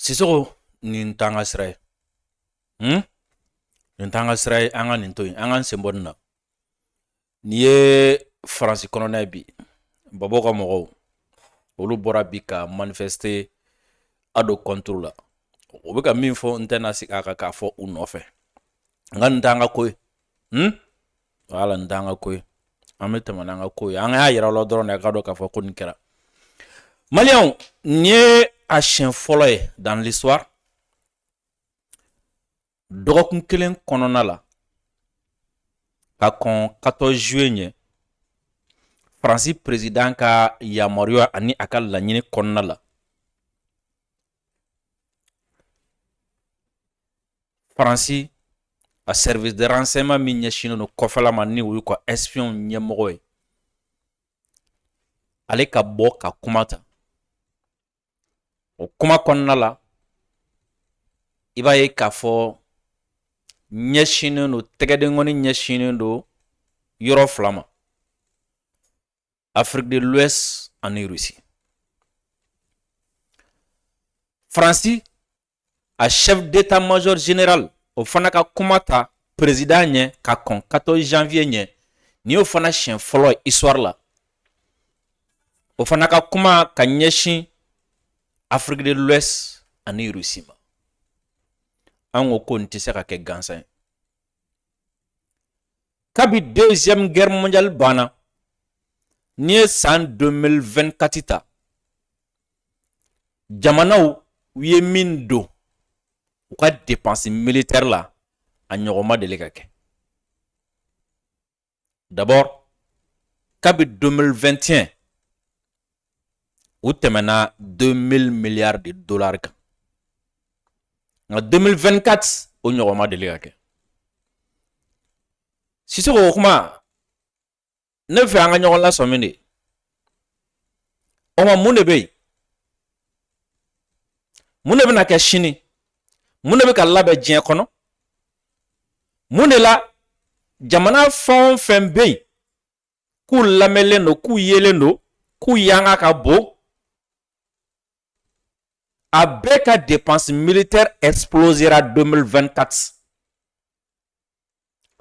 Sisoko nin tanga sray. Nin tanga sray anga nin toy anga sembonna. Niye France kono bi. Babo ka mogo. Olu bora bi ka manifester ado contrôle la. O be ka min fo ntena sikaka ka fo u nofe. Nga ntanga koy. Wala ntanga koy. Ame temana nga koy. Anga yira lo dron ya kado ka fo ko nkera. Malion, niye a chien follow dans l'histoire. Dɔgɔkun kelen kɔnɔna la ka kɔn 14 juillet France président ka yamaruya ani a ka laɲini kɔnɔna la France a service de renseignement min ɲɛsinnen don kɔfɛla ma ni o y'u ka espion ɲɛmɔgɔ ye ale ka bɔ ka kuma ta o kuma kɔnɔna la i b'a ye k'a fɔ ɲɛsinnen don tɛgɛdenkɔni ɲɛsinnen don yɔrɔ fila ma Afrique de l'Ouest ani Russie. France a chef d'état-major général o fana ka kuma ta président ɲɛ ka kɔn 14 janvier ɲɛ ni y'o fana siɲɛ fɔlɔ histoire la o fana ka kuma ka ɲɛsin Afrique de l'Ouest ani Russie ma. An ko nin tɛ se ka kɛ gansan ye. Kabi deuxième guerre mondiale banna ni ye san 2024 ta jamanaw u ye min don u ka dépense militaire la a ɲɔgɔn ma deli ka kɛ. D'abord kabi 2021 u tɛmɛna 2000 milliards de dollars kan. En 2024, o ɲɔgɔn ma deli ka kɛ. Sisoko o kuma ne fɛ an ka ɲɔgɔn lasɔmin de. O ma mun de bɛ yen? Mun de bɛna kɛ sini? Mun de bɛ ka labɛn diɲɛ kɔnɔ? Mun de la jamana fɛn o fɛn bɛ yen k'u lamɛnlen don, k'u yelen don, k'u yanga ka bon a bɛɛ ka dépense militaire explosera 2024.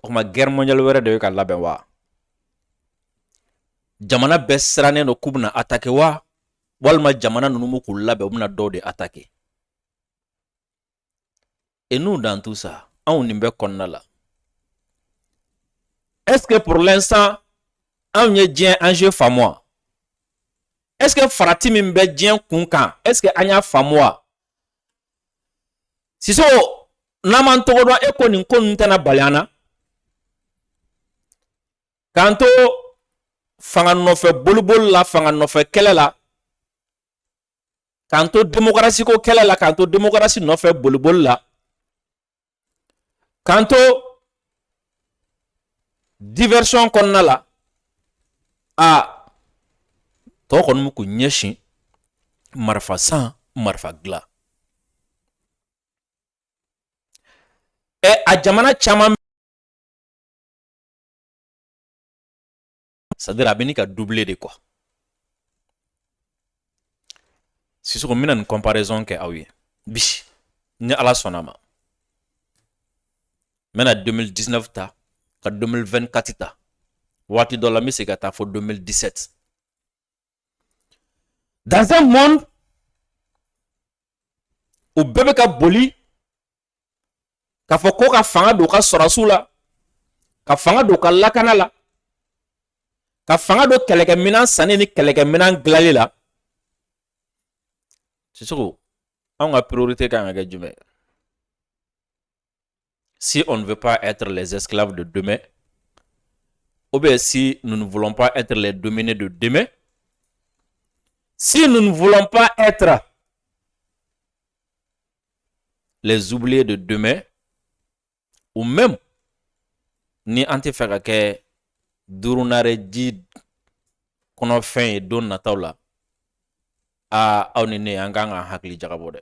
O kuma guerre mondiale wɛrɛ de bɛ ka labɛn wa? Jamana bɛɛ sirannen don k'u bɛna attaquer wa? Walima jamana ninnu bɛ k'u labɛn u bɛna dɔw de attaquer. Et nous dans tout ça, anw nin bɛ kɔnɔna la. Est-ce que pour l'instant anw ye diɲɛ enjeu faamu wa? Est-ce que farati min bɛ diɲɛ kun kan, est-ce que an y'a faamu wa? Sisoko n'an m'an tɔgɔ dɔn e ko nin ko ninnu tɛna bali an na. K'an to fanga nɔfɛ boliboli la, fanga nɔfɛ kɛlɛ la, k'an to démocratie ko kɛlɛ la, k'an to démocratie nɔfɛ boliboli la, k'an to diversion kɔnɔna la, tɔw kɔni bɛ k'u ɲɛsin marifa san, marifa dilan. A jamana caman c'est-à-dire a bɛ ni ka doubler de quoi. Sisoko n bɛna nin comparaison kɛ aw ye bi ni Ala sɔnna ma. N bɛna 2019 ta ka 2024 ta waati dɔ la n bɛ segin ka taa fo 2017. Dans un monde où bɛɛ bɛ ka boli k'a fɔ ko ka fanga don ka sɔrɔsiw la, ka fanga don ka lakana la, ka fanga don kɛlɛkɛminɛn sanni ni kɛlɛkɛminɛn dilanli la, Sisoko anw ka priorité kan ka kɛ jumɛn? Si on ne veut pas être les esclaves de demain, ou bien si nous ne voulons pas être les dominés de demain, si nous ne voulons pas être les oubliés de demain, ou même ni an tɛ fɛ ka kɛ durunare ji kɔnɔfɛn ye don nataw la, aw ni ne an kan ka hakili jagabɔ dɛ.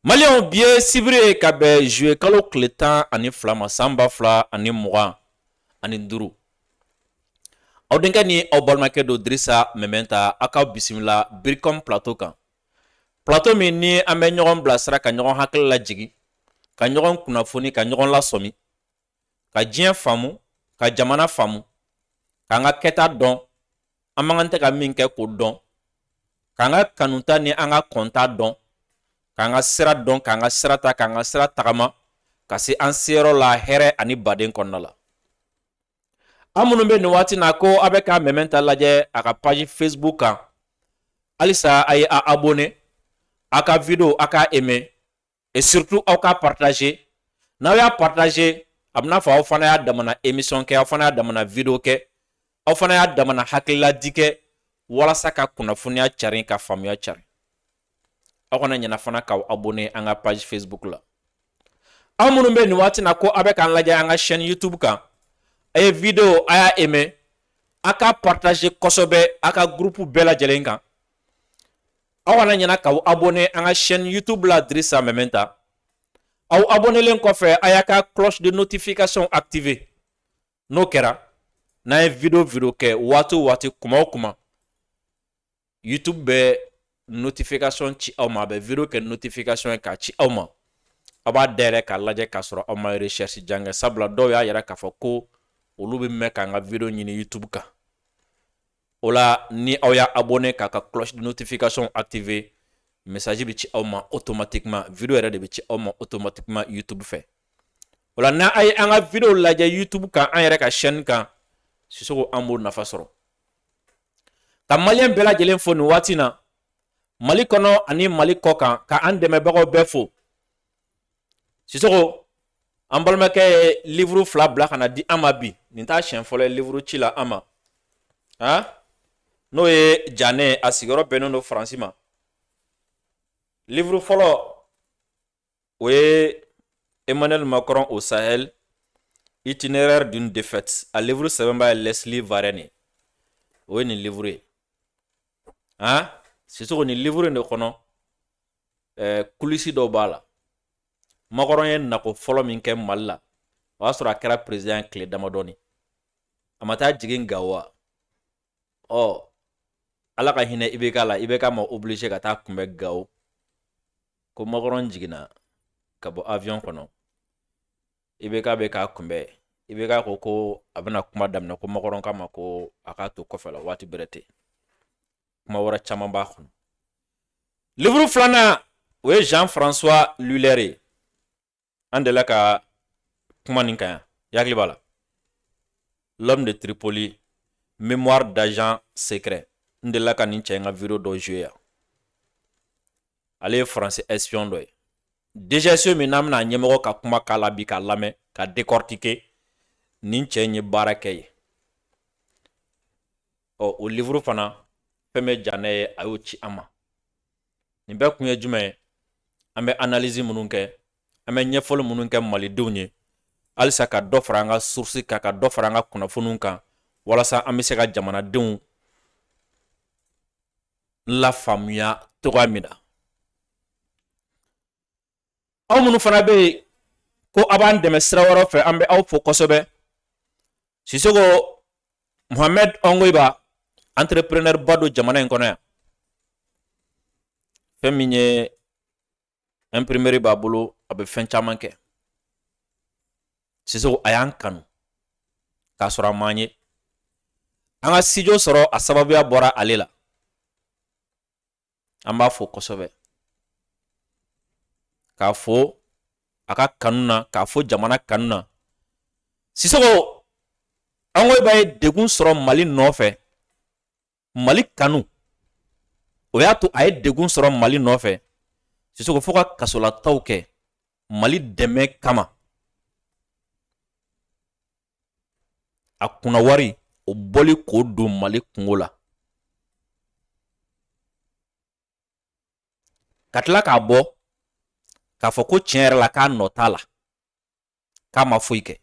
Maliyɛnw bi ye sibiri ka bɛn juillet kalo tile 12 ma san 2025. Aw denkɛ ni aw balimakɛ don Dirisa Mɛmɛnta, aw ka bisimila Biricom plateau kan plateau min ni an bɛ ɲɔgɔn bilasira ka ɲɔgɔn hakili lajigi ka ɲɔgɔn kunnafoni ka ɲɔgɔn lasɔmi ka diɲɛ faamu ka jamana faamu k'an ka kɛta dɔn an man kan tɛ ka min kɛ k'o dɔn k'an ka kanuta ni an ka kɔnta dɔn k'an ka sira dɔn k'an ka sira ta k'an ka sira tagama ka se an seyɔrɔ la hɛrɛ ani baden kɔnɔna la an minnu bɛ nin waati na ko a bɛ ka Mementa lajɛ a ka page Facebook kan halisa a ye a abonné a ka video a ka aimé et surtout aw ka partager n'aw y'a partager a bɛna fɔ aw fana y'a damana émission kɛ aw fana y'a damana video kɛ aw fana y'a damana hakililadi kɛ walasa ka kunnafoniya cari ka faamuya cari aw kana ɲɛna fana k'aw abonné an ka page Facebook la aw minnu bɛ nin waati na ko a bɛ k'an lajɛ an ka chaîne YouTube kan a ye video a y'a aimé a ka partager kosɛbɛ a ka groupe bɛɛ lajɛlen kan aw kana ɲɛna k'aw abonné an ka chaîne YouTube la Dirisa Mementa aw abonnelen kɔfɛ a y'a ka cloche de notification activé n'o kɛra n'a ye video kɛ waati o waati kuma o kuma YouTube bɛ notification ci aw ma a bɛ video kɛ notification ye k'a ci aw ma aw b'a dayɛlɛ k'a lajɛ k'a sɔrɔ aw ma recherche jan kɛ sabula dɔw y'a yira k'a fɔ ko olu bɛ mɛn k'an ka video ɲini YouTube kan o la ni aw y'a abonné k'a ka cloche de notification activé message bɛ ci aw ma automatiquement video yɛrɛ de bɛ ci aw ma automatiquement YouTube fɛ o la n'a ye an ka video lajɛ YouTube kan an yɛrɛ ka chaîne kan Sisoko an b'o nafa sɔrɔ ka maliyɛn bɛɛ lajɛlen fo nin waati na Mali kɔnɔ ani Mali kɔ kan ka an dɛmɛbagaw bɛɛ fo Sisoko an balimakɛ ye livre 2 bila ka na di an ma bi nin t'a siɲɛ fɔlɔ ye livre ci la an ma n'o ye Janɛ a sigiyɔrɔ bɛnnen don Faransi ma livre fɔlɔ o ye Emmanuel Macron au Sahel itinéraire d'une défaite a livre sɛbɛnba ye Leslie Varenne o ye nin livre ye Sisoko nin livre in de kɔnɔ kulisi dɔw b'a la Macron ye nako fɔlɔ min kɛ Mali la o y'a sɔrɔ a kɛra président tile damadɔni a ma taa jigin Gawo wa Ala ka hinɛ IBK la IBK ma obligé ka taa kunbɛ Gawo ko Macron jiginna ka bɔ avion kɔnɔ IBK bɛ k'a kunbɛ IBK ko a bɛna kuma daminɛ ko Macron k'a ma ko a k'a to kɔfɛ la waati bɛrɛ tɛ kuma wɛrɛ caman b'a kɔnɔ livre 2nan o ye Jean-François Luller ye an delila ka kuma nin kan yan i hakili b'a la l'homme de Tripoli mémoire d'agent secret n delila ka nin cɛ in ka video dɔ joué yan ale ye français espion dɔ ye DGSE min n'an bɛna ɲɛmɔgɔ ka kuma k'a la bi k'a lamɛn ka décortiquer nin cɛ in ye baara kɛ ye o livre fana fɛn bɛ Janɛ ye a y'o ci an ma nin bɛɛ kun ye jumɛn ye an bɛ analyse minnu kɛ an bɛ ɲɛfɔli minnu kɛ malidenw ye halisa ka dɔ fara an ka source kan ka dɔ fara an ka kunnafoniw kan walasa an bɛ se ka jamanadenw lafaamuya cogoya min na aw minnu fana bɛ yen ko a b'an dɛmɛ sira wɛrɛ fɛ an bɛ aw fo kosɛbɛ Sisoko Mohamed Ongoiba entrepreneur ba don jamana in kɔnɔ yan fɛn min ye imprimerie b'a bolo a bɛ fɛn caman kɛ Sisoko a y'an kanu k'a sɔrɔ a m'an ye an ka studio sɔrɔ a sababuya bɔra ale la an b'a fo kosɛbɛ k'a fo a ka kanu na k'a fo jamana kanu na Sisoko Ongoiba ye degun sɔrɔ Mali nɔfɛ Mali kanu o y'a to a ye degun sɔrɔ Mali nɔfɛ Sisoko fo ka kasolataw kɛ Mali dɛmɛ kama a kunna wari o bɔli k'o don Mali kungo la ka tila k'a bɔ k'a fɔ ko tiɲɛ yɛrɛ la k'a nɔ t'a la k'a ma foyi kɛ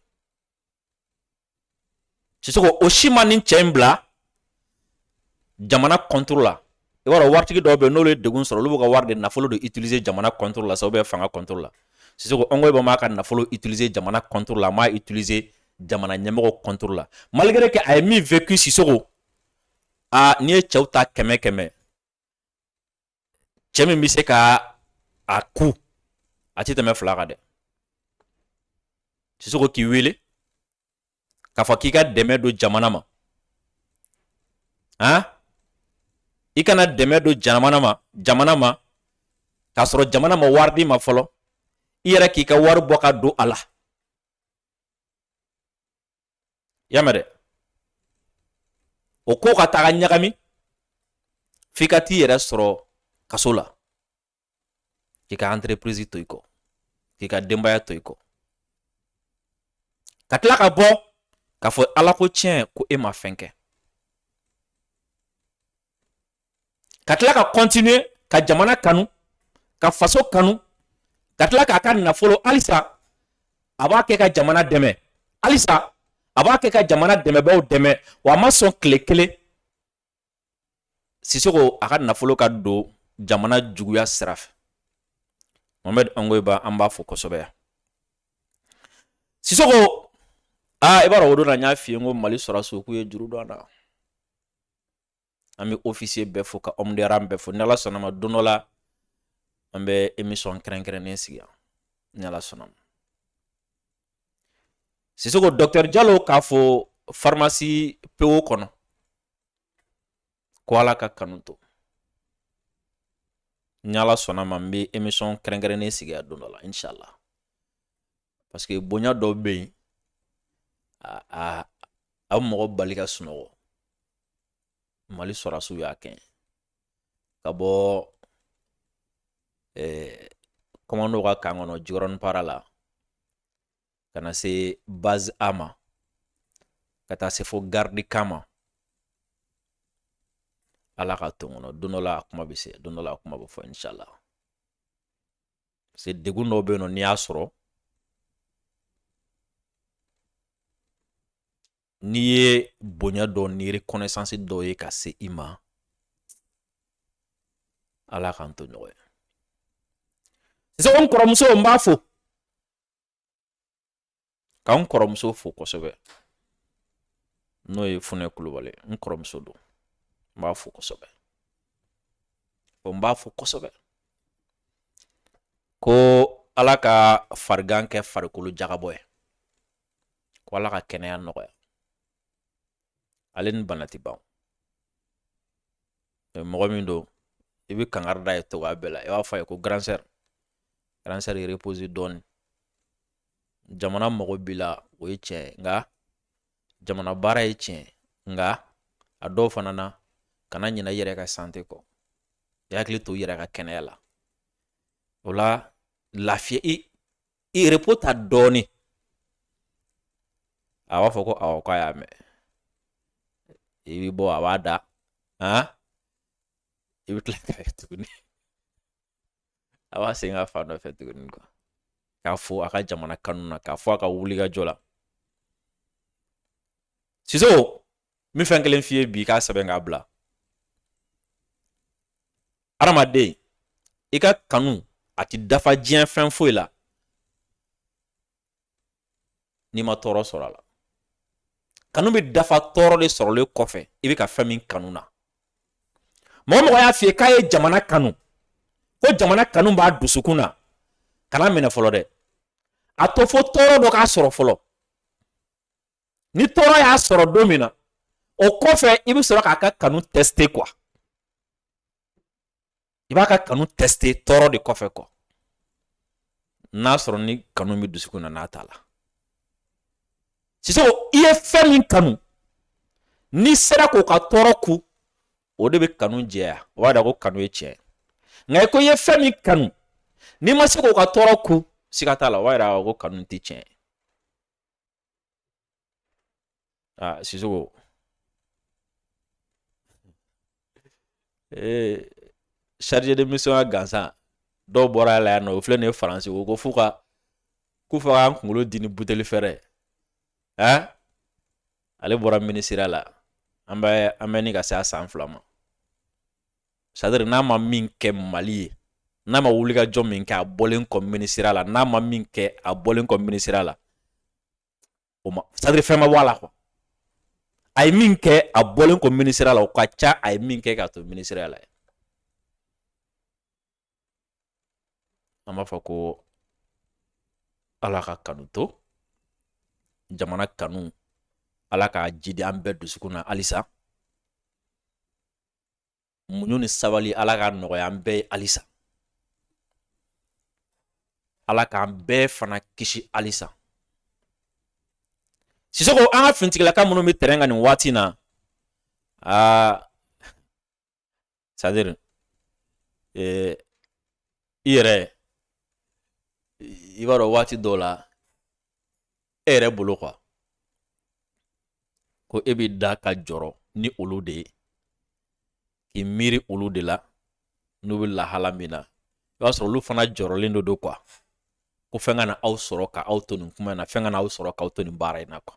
Sisoko o si ma nin cɛ in bila jamana contrôle la i b'a dɔn waritigi dɔw bɛ yen n'olu ye degun sɔrɔ olu b'u ka wari de nafolo de utiliser jamana contrôle la sa ubiyɛn fanga contrôle la Sisoko Ongoiba m'a ka nafolo utiliser jamana contrôle la a m'a utiliser jamana ɲɛmɔgɔ contrôle la malgré que a ye min vécu Sisoko n'i ye cɛw ta 100 100 cɛ min bɛ se ka a ku a tɛ tɛmɛ 2 kan dɛ. Sisoko k'i wele k'a fɔ k'i ka dɛmɛ don jamana ma. I kana dɛmɛ don jamana ma k'a sɔrɔ jamana ma wari di ma fɔlɔ. I yɛrɛ k'i ka wari bɔ ka don a la. Y'a mɛn dɛ. O ko ka taga ɲagami f'i ka t'i yɛrɛ sɔrɔ kaso la. K'i ka entreprise to i kɔ. K'i ka denbaya to i kɔ. Ka tila ka bɔ k'a fɔ Ala ko tiɲɛ ko e ma fɛn kɛ. Ka tila ka continuer ka jamana kanu, ka faso kanu, ka tila k'a ka nafolo halisa a b'a kɛ ka jamana dɛmɛ. Halisa a b'a kɛ ka jamana dɛmɛbaaw dɛmɛ wa a ma sɔn tile kelen Sisoko a ka nafolo ka don jamana juguya sira fɛ. Mohamed Angoiba an b'a fɔ kosɛbɛ yan. Sisoko i b'a dɔn o don na n y'a f'i ye n ko Mali sɔrɔdasiw k'u ye juru don an na. An bɛ officier bɛɛ fo ka homme de rang bɛɛ fo. Ni Ala sɔnna ma don dɔ la an bɛ émission kɛrɛnkɛrɛnnen sigi yan. Ni Ala sɔnna ma. Sisoko Docteur Diallo k'a fɔ pharmacie PO kɔnɔ ko Ala ka kanu to. Ni Ala sɔnna ma n bɛ émission kɛrɛnkɛrɛnnen sigi yan don dɔ la inshallah. Parce que bonya dɔw bɛ yen a mɔgɔ bali ka sunɔgɔ. Mali sɔrɔdasiw y'a kɛ ka bɔ commando ka kan kɔnɔ Jikɔrɔni Para la ka na se base A ma ka taa se fo garde camp ma. Ala ka to kɔnɔ don dɔ la a kuma bɛ se don dɔ la a kuma bɛ fɔ inshallah. Parce que degun dɔw bɛ yen nɔ n'i y'a sɔrɔ n'i ye bonya dɔ ni reconnaissance dɔ ye ka se i ma Ala k'an to ɲɔgɔn ye. Sisoko n kɔrɔmuso n b'a fo ka n kɔrɔmuso fo kosɛbɛ n'o ye Funɛ Kulubali n kɔrɔmuso don n b'a fo kosɛbɛ. N b'a fo kosɛbɛ ko Ala ka farigan kɛ farikolo jagabɔ ye. Ko Ala ka kɛnɛya nɔgɔya. Ale ni bana tɛ ban. Mɔgɔ min don i bɛ kangari da ye togoya bɛɛ la i b'a fɔ a ye ko grand sœur ye repose dɔɔni. Jamana mago b'i la o ye tiɲɛ nka jamana baara ye tiɲɛ nka a dɔw fana na kana ɲinɛ i yɛrɛ ka santé kɔ. I hakili to i yɛrɛ ka kɛnɛya la. O la lafiya i repos ta dɔɔni. A b'a fɔ ko awɔ k'a y'a mɛn. I bɛ bɔ a b'a da i bɛ tila k'a ye tuguni a b'a segin ka fa nɔfɛ tuguni k'a fɔ a ka jamana kanu na k'a fɔ a ka wuli ka jɔ la. Sisoko n bɛ fɛn kelen f'i ye bi k'a sɛbɛn k'a bila. Adamaden i ka kanu a ti dafa diɲɛ fɛn foyi la n'i ma tɔɔrɔ sɔrɔ a la. Kanu bɛ dafa tɔɔrɔ de sɔrɔlen kɔfɛ i bɛ ka fɛn min kanu na. Mɔgɔ mɔgɔ y'a f'i ye k'a ye jamana kanu ko jamana kanu b'a dusukun na kana minɛ fɔlɔ dɛ. A to fo tɔɔrɔ dɔ k'a sɔrɔ fɔlɔ. Ni tɔɔrɔ y'a sɔrɔ don min na o kɔfɛ i bɛ sɔrɔ k'a ka kanu tester quoi. I b'a ka kanu tester tɔɔrɔ de kɔfɛ quoi. N'a sɔrɔ ni kanu bɛ dusukun na n'a t'a la. Sisoko i ye fɛn min kanu n'i sera k'o ka tɔɔrɔ ku o de bɛ kanu jɛya o b'a dɔn ko kanu ye tiɲɛ. Nka i ko i ye fɛn min kanu n'i ma se k'o ka tɔɔrɔ ku siga t'a la o b'a jira ko kanu tɛ tiɲɛ. Sisoko chargé de mission ya gansan dɔw bɔra a la yan nɔ o filɛ nin ye faransi ko f'u ka k'an kunkolo di ni buteli fɛrɛ. Ale bɔra ministériya la an bɛ ni ka se a san 2 ma. C'est-à-dire n'a ma min kɛ Mali ye n'a ma wuli ka jɔ min kɛ a bɔlen kɔ ministériya la n'a ma min kɛ a bɔlen kɔ ministériya la o ma c'est-à-dire fɛn ma bɔ a la quoi. A ye min kɛ a bɔlen kɔ ministériya la o ka ca a ye min kɛ k'a to ministériya la. an b'a fɔ ko ala ka kanu to jamana kanu ala k'a jidi an bɛɛ dusukun na halisa muɲu ni sabali ala k'a nɔgɔya an bɛɛ ye halisa ala k'an bɛɛ fana kisi halisa Sisoko an ka fintigilaka minnu bɛ terrain kan nin waati na c'est-à-dire i yɛrɛ i b'a dɔn waati dɔw la e yɛrɛ bolo quoi ko e bɛ da ka jɔrɔ ni olu de ye k'i miiri olu de la n'u bɛ lahala min na i b'a sɔrɔ olu fana jɔrɔlen do quoi ko fɛn ka na aw sɔrɔ ka aw to nin kuma in na fɛn ka na aw sɔrɔ k'aw to nin baara in na quoi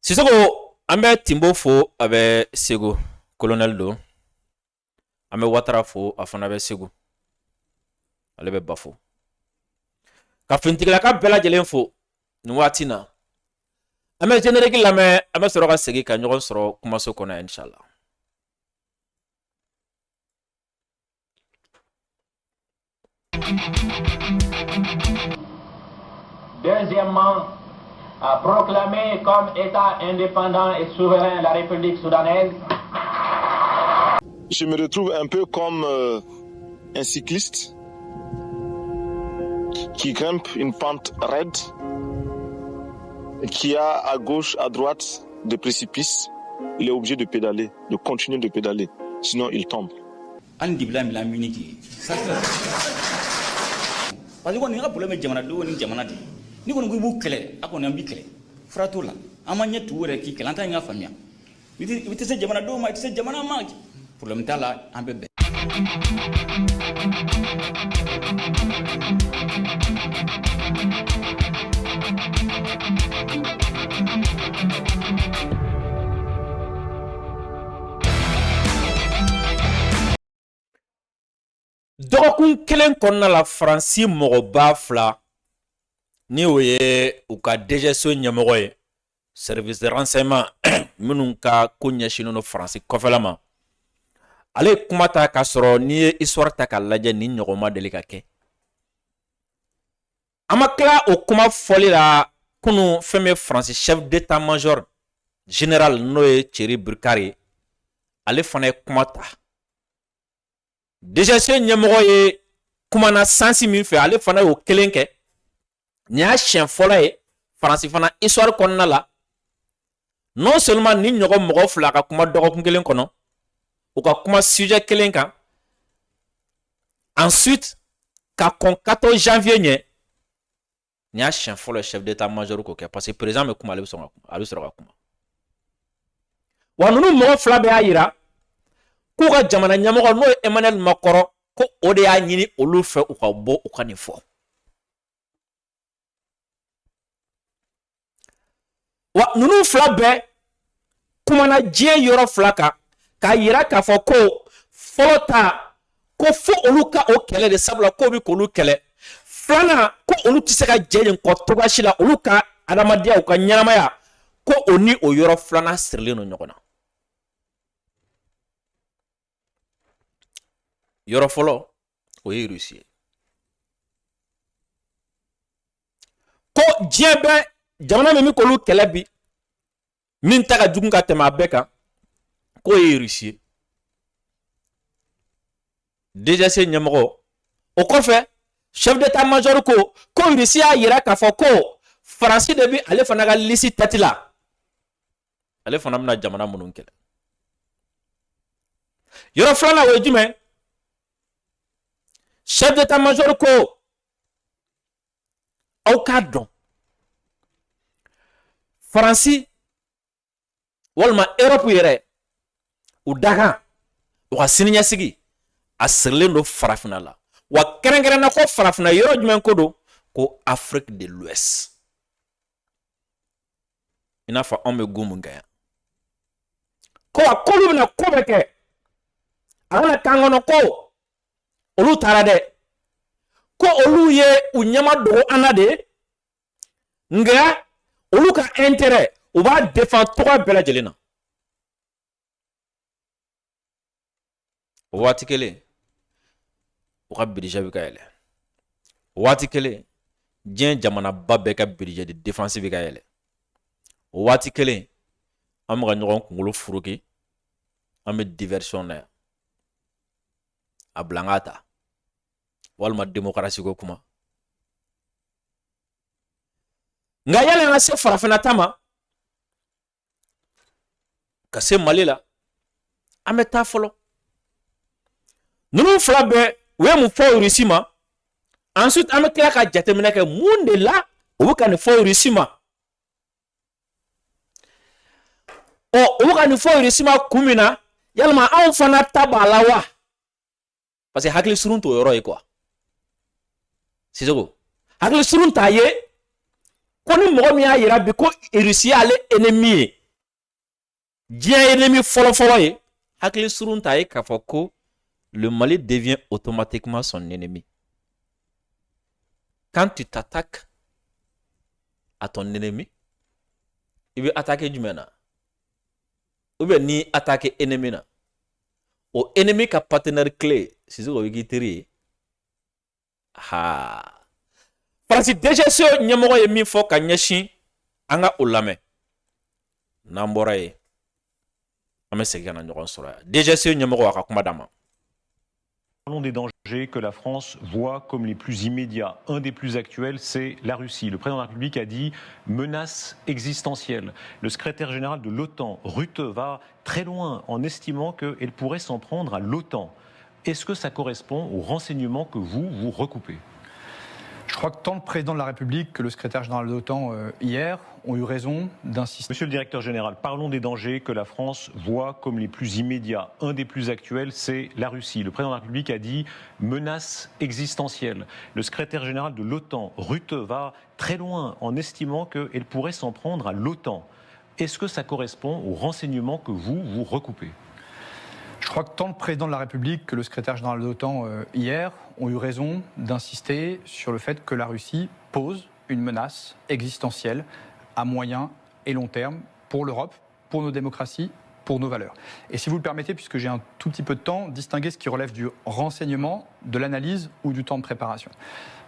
Sisoko an bɛ Timbo fo a bɛ Segu colonel do an bɛ Watara fo a fana bɛ Segu ale bɛ Bafo ka fintigilaka bɛɛ lajɛlen fo nin waati na an bɛ générique lamɛn an bɛ sɔrɔ ka segin ka ɲɔgɔn sɔrɔ kumaso kɔnɔ inchallah Deuxièmement, a proclamé comme État indépendant et souverain la République soudanaise. Je me retrouve un peu comme un cycliste qui grimpe une pente raide, qui a à gauche, à droite des précipices. Il est obligé de pédaler, de continuer de pédaler, sinon il tombe. Parce que ni problème jamana do ni jamana di ni ko ngi kele ako na mbikele frato la amanya tuure ki kele anta nga famia biti se jamana do ma se jamana ma problème tala ambebe dɔgɔkun kelen kɔnɔna la Faransi mɔgɔba fila ni o ye u ka DGSO ɲɛmɔgɔ ye service de renseignement minnu ka ko ɲɛsinnen don Faransi kɔfɛla ma ale ye kuma ta k'a sɔrɔ n'i ye histoire ta k'a lajɛ ni ɲɔgɔn ma deli ka kɛ an ma tila o kuma fɔli la kunu fɛn bɛ Faransi chef d'état major général n'o ye Thierry Burkhardt ye ale fana ye kuma ta DGSO ɲɛmɔgɔ ye kumana sansi min fɛ ale fana y'o kelen kɛ nin y'a siɲɛ fɔlɔ ye Faransi fana histoire kɔnɔna la non seulement ni ɲɔgɔn mɔgɔ fila ka kuma dɔgɔkun kelen kɔnɔ u ka kuma sujet kelen kan ensuite ka kɔn 14 janvier ɲɛ nin y'a siɲɛ fɔlɔ chef d'état major k'o kɛ parce que président bɛ kuma ale bɛ sɔrɔ ka kuma wa ninnu mɔgɔ fila bɛ y'a yira k'u ka jamana ɲɛmɔgɔ n'o ye Emmanuel Macron ko o de y'a ɲini olu fɛ u ka bɔ u ka nin fɔ wa ninnu fila bɛɛ kumana diɲɛ yɔrɔ fila kan k'a yira k'a fɔ ko fɔlɔ ta ko fo olu ka o kɛlɛ de sabula k'o bɛ k'olu kɛlɛ filanan ko olu tɛ se ka jɛ nin kɔ cogoya si la olu ka adamadenya u ka ɲɛnamaya ko o ni o yɔrɔ filanan sirilen don ɲɔgɔn na yɔrɔ fɔlɔ o ye Russie ko diɲɛ bɛɛ jamana min bɛ k'olu kɛlɛ bi min ta ka jugu ka tɛmɛ a bɛɛ kan k'o ye Russie DGSO ɲɛmɔgɔ o kɔfɛ chef d'état major ko Russie y'a yira k'a fɔ ko Faransi de bɛ ale fana ka liste tête la ale fana bɛna jamana minnu kɛlɛ yɔrɔ filanan o ye jumɛn chef d'état major ko aw k'a dɔn Faransi walima Europe yɛrɛ u dakan u ka siniɲɛsigi a sirilen don farafinna la wa kɛrɛnkɛrɛnna ko farafinna yɔrɔ jumɛn ko don ko Afrique de l'Ouest i n'a fɔ anw bɛ gun mun kɛ yan ko a k'olu bɛna ko bɛɛ kɛ a kana kan kɔnɔ ko olu taara dɛ ko olu ye u ɲɛma dogo an na de nka olu ka intérêt u b'a défend togoya bɛɛ lajɛlen na o waati kelen u ka budget bɛ ka yɛlɛ waati kelen diɲɛ jamanaba bɛɛ ka budget de défense bɛ ka yɛlɛ o waati kelen an bɛ ka ɲɔgɔn kunkolo furuke an bɛ diversion na yan a bila an k'a ta walima démocratie ko kuma nka yala an ka se farafinna ta ma ka se Mali la an bɛ taa fɔlɔ ninnu fila bɛɛ u ye mun fɔ Russie ma ensuite an bɛ tila ka jateminɛ kɛ mun de la u bɛ ka nin fɔ Russie ma u bɛ ka nin fɔ Russie ma kun min na yalima anw fana ta b'a la wa parce que hakili surun t'o yɔrɔ ye quoi Sisoko hakili surun t'a ye ko ni mɔgɔ min y'a yira bi ko Russie y'ale ennemi ye diɲɛ ennemi fɔlɔ ye hakili surun t'a ye k'a fɔ ko le Mali devient automatiquement son ennemi. Quand tu t'attaques à ton ennemi, il veut attaquer du mena. Ou bien ni attaquer ennemi na. Au ennemi ka partenaire clé, c'est ce qu'on dit. Ha. Parce que déjà ce nyamoro ye min fo ka nyashin anga olame. Nambora ye. Ame segana nyoron sora. Déjà ce nyamoro aka kuma dama. Parlons des dangers que la France voit comme les plus immédiats. Un des plus actuels, c'est la Russie. Le président de la République a dit menace existentielle. Le secrétaire général de l'OTAN, Rutte, va très loin en estimant qu'elle pourrait s'en prendre à l'OTAN. Est-ce que ça correspond aux renseignements que vous recoupez ? Je crois que tant le président de la République que le secrétaire général de l'OTAN hier ont eu raison d'insister. Monsieur le directeur général, parlons des dangers que la France voit comme les plus immédiats. Un des plus actuels, c'est la Russie. Le président de la République a dit menace existentielle. Le secrétaire général de l'OTAN, Rutte, va très loin en estimant qu'elle pourrait s'en prendre à l'OTAN. Est-ce que ça correspond aux renseignements que vous recoupez ? Je crois que tant le président de la République que le secrétaire général de l'OTAN hier ont eu raison d'insister sur le fait que la Russie pose une menace existentielle à moyen et long terme pour l'Europe, pour nos démocraties, pour nos valeurs. Et si vous le permettez, puisque j'ai un tout petit peu de temps, distinguer ce qui relève du renseignement, de l'analyse ou du temps de préparation.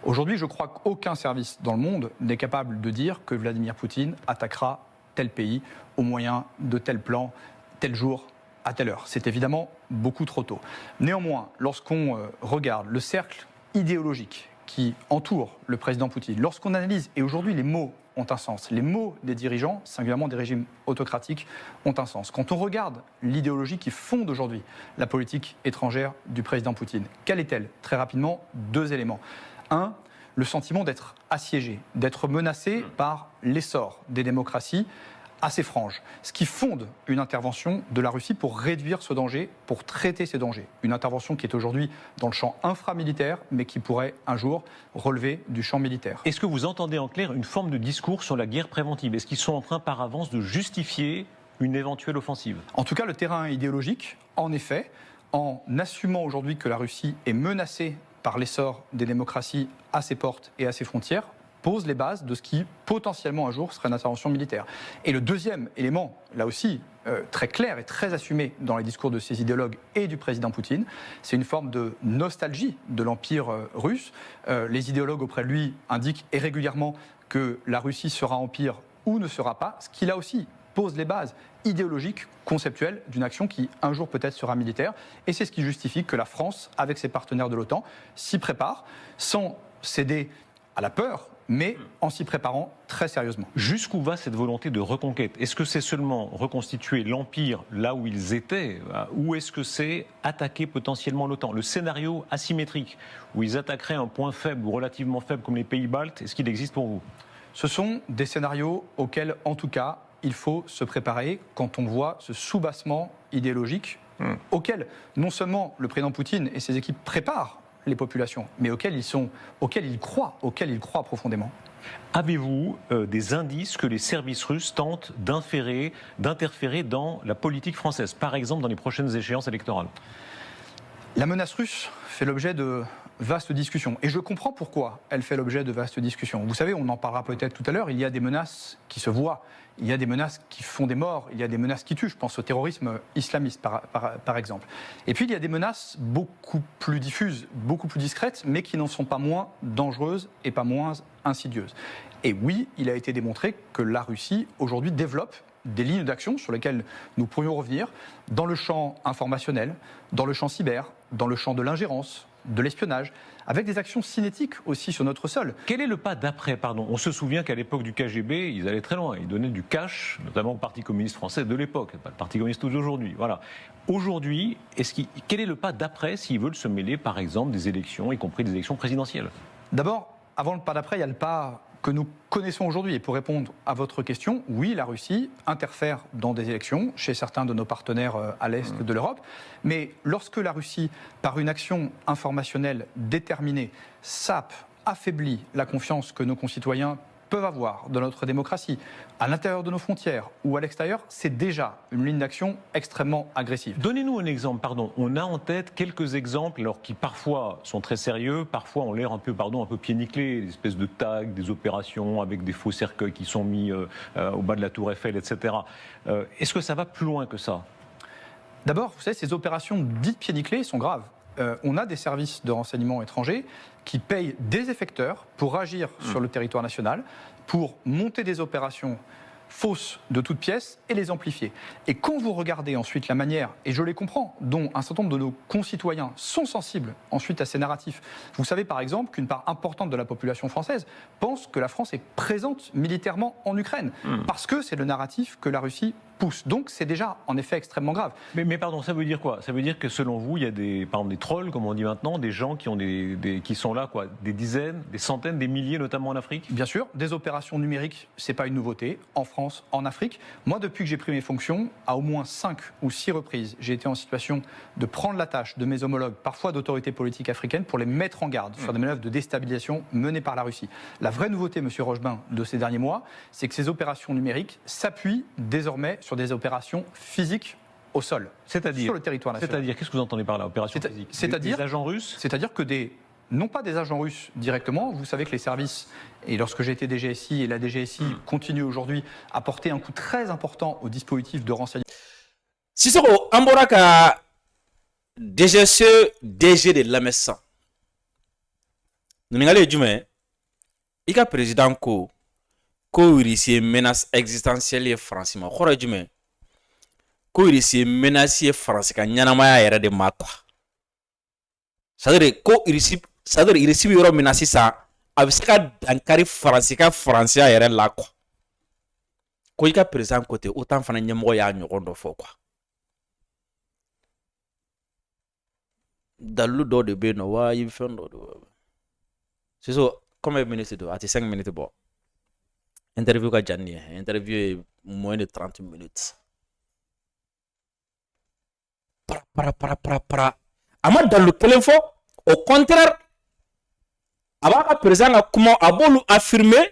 Aujourd'hui, je crois qu'aucun service dans le monde n'est capable de dire que Vladimir Poutine attaquera tel pays au moyen de tel plan, tel jour, à telle heure. C'est évidemment beaucoup trop tôt. Néanmoins, lorsqu'on regarde le cercle idéologique qui entoure le président Poutine, lorsqu'on analyse, et aujourd'hui les mots ont un sens, les mots des dirigeants, singulièrement des régimes autocratiques, ont un sens. Quand on regarde l'idéologie qui fonde aujourd'hui la politique étrangère du président Poutine, quelle est-elle ? Très rapidement, deux éléments. Un, le sentiment d'être assiégé, d'être menacé par l'essor des démocraties assez franche, ce qui fonde une intervention de la Russie pour réduire ce danger, pour traiter ces dangers. Une intervention qui est aujourd'hui dans le champ inframilitaire, mais qui pourrait un jour relever du champ militaire. Est-ce que vous entendez en clair une forme de discours sur la guerre préventive ? Est-ce qu'ils sont en train par avance de justifier une éventuelle offensive ? En tout cas, le terrain idéologique, en effet, en assumant aujourd'hui que la Russie est menacée par l'essor des démocraties à ses portes et à ses frontières, pose les bases de ce qui, potentiellement un jour, serait une intervention militaire. Et le deuxième élément, là aussi, très clair et très assumé dans les discours de ces idéologues et du président Poutine, c'est une forme de nostalgie de l'Empire russe. Les idéologues auprès de lui indiquent et régulièrement que la Russie sera empire ou ne sera pas, ce qui là aussi pose les bases idéologiques, conceptuelles d'une action qui un jour peut-être sera militaire. Et c'est ce qui justifie que la France, avec ses partenaires de l'OTAN, s'y prépare sans céder à la peur, mais en s'y préparant très sérieusement. Jusqu'où va cette volonté de reconquête ? Est-ce que c'est seulement reconstituer l'Empire là où ils étaient, ou est-ce que c'est attaquer potentiellement l'OTAN ? Le scénario asymétrique, où ils attaqueraient un point faible ou relativement faible comme les pays baltes, est-ce qu'il existe pour vous ? Ce sont des scénarios auxquels, en tout cas, il faut se préparer quand on voit ce soubassement idéologique auquel non seulement le président Poutine et ses équipes préparent les populations, mais auxquels ils croient profondément. Avez-vous des indices que les services russes tentent d'interférer dans la politique française, par exemple dans les prochaines échéances électorales ? La menace russe fait l'objet de vastes discussions. Et je comprends pourquoi elle fait l'objet de vastes discussions. Vous savez, on en parlera peut-être tout à l'heure, il y a des menaces qui se voient, il y a des menaces qui font des morts, il y a des menaces qui tuent. Je pense au terrorisme islamiste, par exemple. Et puis, il y a des menaces beaucoup plus diffuses, beaucoup plus discrètes, mais qui n'en sont pas moins dangereuses et pas moins insidieuses. Et oui, il a été démontré que la Russie, aujourd'hui, développe des lignes d'action sur lesquelles nous pourrions revenir dans le champ informationnel, dans le champ cyber, dans le champ de l'ingérence, de l'espionnage, avec des actions cinétiques aussi sur notre sol. Quel est le pas d'après, pardon? On se souvient qu'à l'époque du KGB, ils allaient très loin. Ils donnaient du cash, notamment au Parti communiste français de l'époque, pas le Parti communiste d'aujourd'hui. Voilà. Aujourd'hui, quel est le pas d'après s'ils veulent se mêler, par exemple, des élections, y compris des élections présidentielles? D'abord, avant le pas d'après, il y a le pas que nous connaissons aujourd'hui. Et pour répondre à votre question, oui, la Russie interfère dans des élections chez certains de nos partenaires à l'est de l'Europe. Mais lorsque la Russie, par une action informationnelle déterminée, sape, affaiblit la confiance que nos concitoyens peuvent avoir dans notre démocratie, à l'intérieur de nos frontières ou à l'extérieur, c'est déjà une ligne d'action extrêmement agressive. Donnez-nous un exemple, pardon. On a en tête quelques exemples, alors qui parfois sont très sérieux, parfois ont l'air un peu pied nickelé, des espèces de tags, des opérations avec des faux cercueils qui sont mis au bas de la tour Eiffel, etc. Est-ce que ça va plus loin que ça? D'abord, vous savez, ces opérations dites pied nickelé sont graves. On a des services de renseignement étrangers qui payent des effecteurs pour agir sur le territoire national, pour monter des opérations fausses de toutes pièces et les amplifier. Et quand vous regardez ensuite la manière, et je les comprends, dont un certain nombre de nos concitoyens sont sensibles ensuite à ces narratifs. Vous savez par exemple qu'une part importante de la population française pense que la France est présente militairement en Ukraine, parce que c'est le narratif que la Russie pousse. Donc c'est déjà en effet extrêmement grave. Mais pardon, ça veut dire quoi? Ça veut dire que selon vous, il y a par exemple des trolls, comme on dit maintenant, des gens qui ont qui sont là, quoi, des dizaines, des centaines, des milliers, notamment en Afrique? Bien sûr, des opérations numériques, c'est pas une nouveauté, en France, en Afrique. Moi, depuis que j'ai pris mes fonctions, à au moins 5 ou 6 reprises, j'ai été en situation de prendre la tâche de mes homologues, parfois d'autorités politiques africaines, pour les mettre en garde sur des manœuvres de déstabilisation menées par la Russie. La vraie nouveauté, monsieur Rochebin, de ces derniers mois, c'est que ces opérations numériques s'appuient désormais sur des opérations physiques au sol, c'est-à-dire sur le territoire national. C'est-à-dire, qu'est-ce que vous entendez par là, opération physique? Des agents russes? C'est-à-dire que non pas des agents russes directement, vous savez que les services, et lorsque j'ai été DGSI, et la DGSI continue aujourd'hui à porter un coup très important au dispositif de renseignement. Sissoko, an bɔra ka DGSE DG de lamɛn sisan. Ɲininkali ye jumɛn? I ka président ko Russie ye menace existentielle ye Faransi ma. Kɔrɔ ye jumɛn? Ko Russie ye menace ye Faransi ka ɲɛnamaya yɛrɛ de ma quoi. C'est-à-dire ko Russie bɛ yɔrɔ min na sisan a bɛ se ka dankari Faransi ka Faransiya yɛrɛ la quoi. Ko i ka président ko ten autant fana ɲɛmɔgɔ y'a ɲɔgɔn dɔ fɔ quoi. Dalilu dɔ de bɛ yen nɔ wa i bɛ fɛn dɔ de. Siso combien de minutes do? A tɛ 5 minutes bɔ. Interview ka jan ni ye. Interview ye moins de 30 minutes. Para. A ma dalilu kelen fɔ. Au contraire, a b'a ka président ka kuma a b'olu affirmer,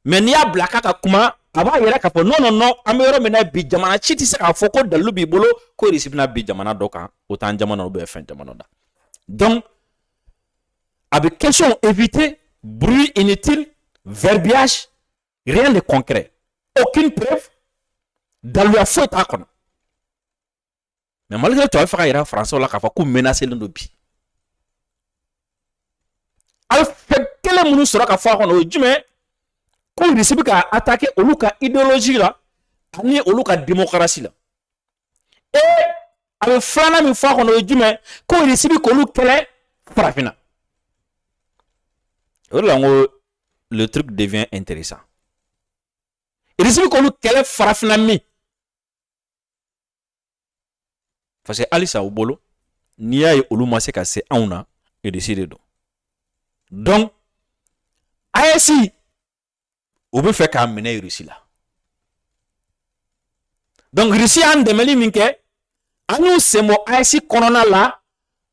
mais n'i y'a bila k'a ka kuma a b'a yɛrɛ k'a fɔ non an bɛ yɔrɔ min na bi jamana ci tɛ se k'a fɔ ko dalilu b'i bolo ko Russie bɛna bi jamana dɔ kan o t'an jamana o bɛ fɛn jamana da. Donc a bɛ question éviter bruit inutile, verbiage, rien de concret, aucune preuve, daliluya foyi t'a kɔnɔ. Mais malgré tout a bɛ fɛ ka yira Français la k'a fɔ k'u menacelen don bi. A bɛ fɛn kelen minnu sɔrɔ ka fɔ a kɔnɔ o ye jumɛn? Ko Russie bɛ ka attaquer olu ka idéologie la ani olu ka démocratie la. Et a bɛ filanan min fɔ a kɔnɔ o ye jumɛn? Ko Russie bɛ k'olu kɛlɛ farafinna. O de la n ko le truc devient intéressant. Russie bɛ k'olu kɛlɛ farafinna min? Parce que halisa u bolo n'i y'a ye olu ma se ka se anw na Russie de don. Donc AES u bɛ fɛ k'a minɛ Russie la. Donc Russie y'an dɛmɛli min kɛ an y'u sen bɔ AES kɔnɔna la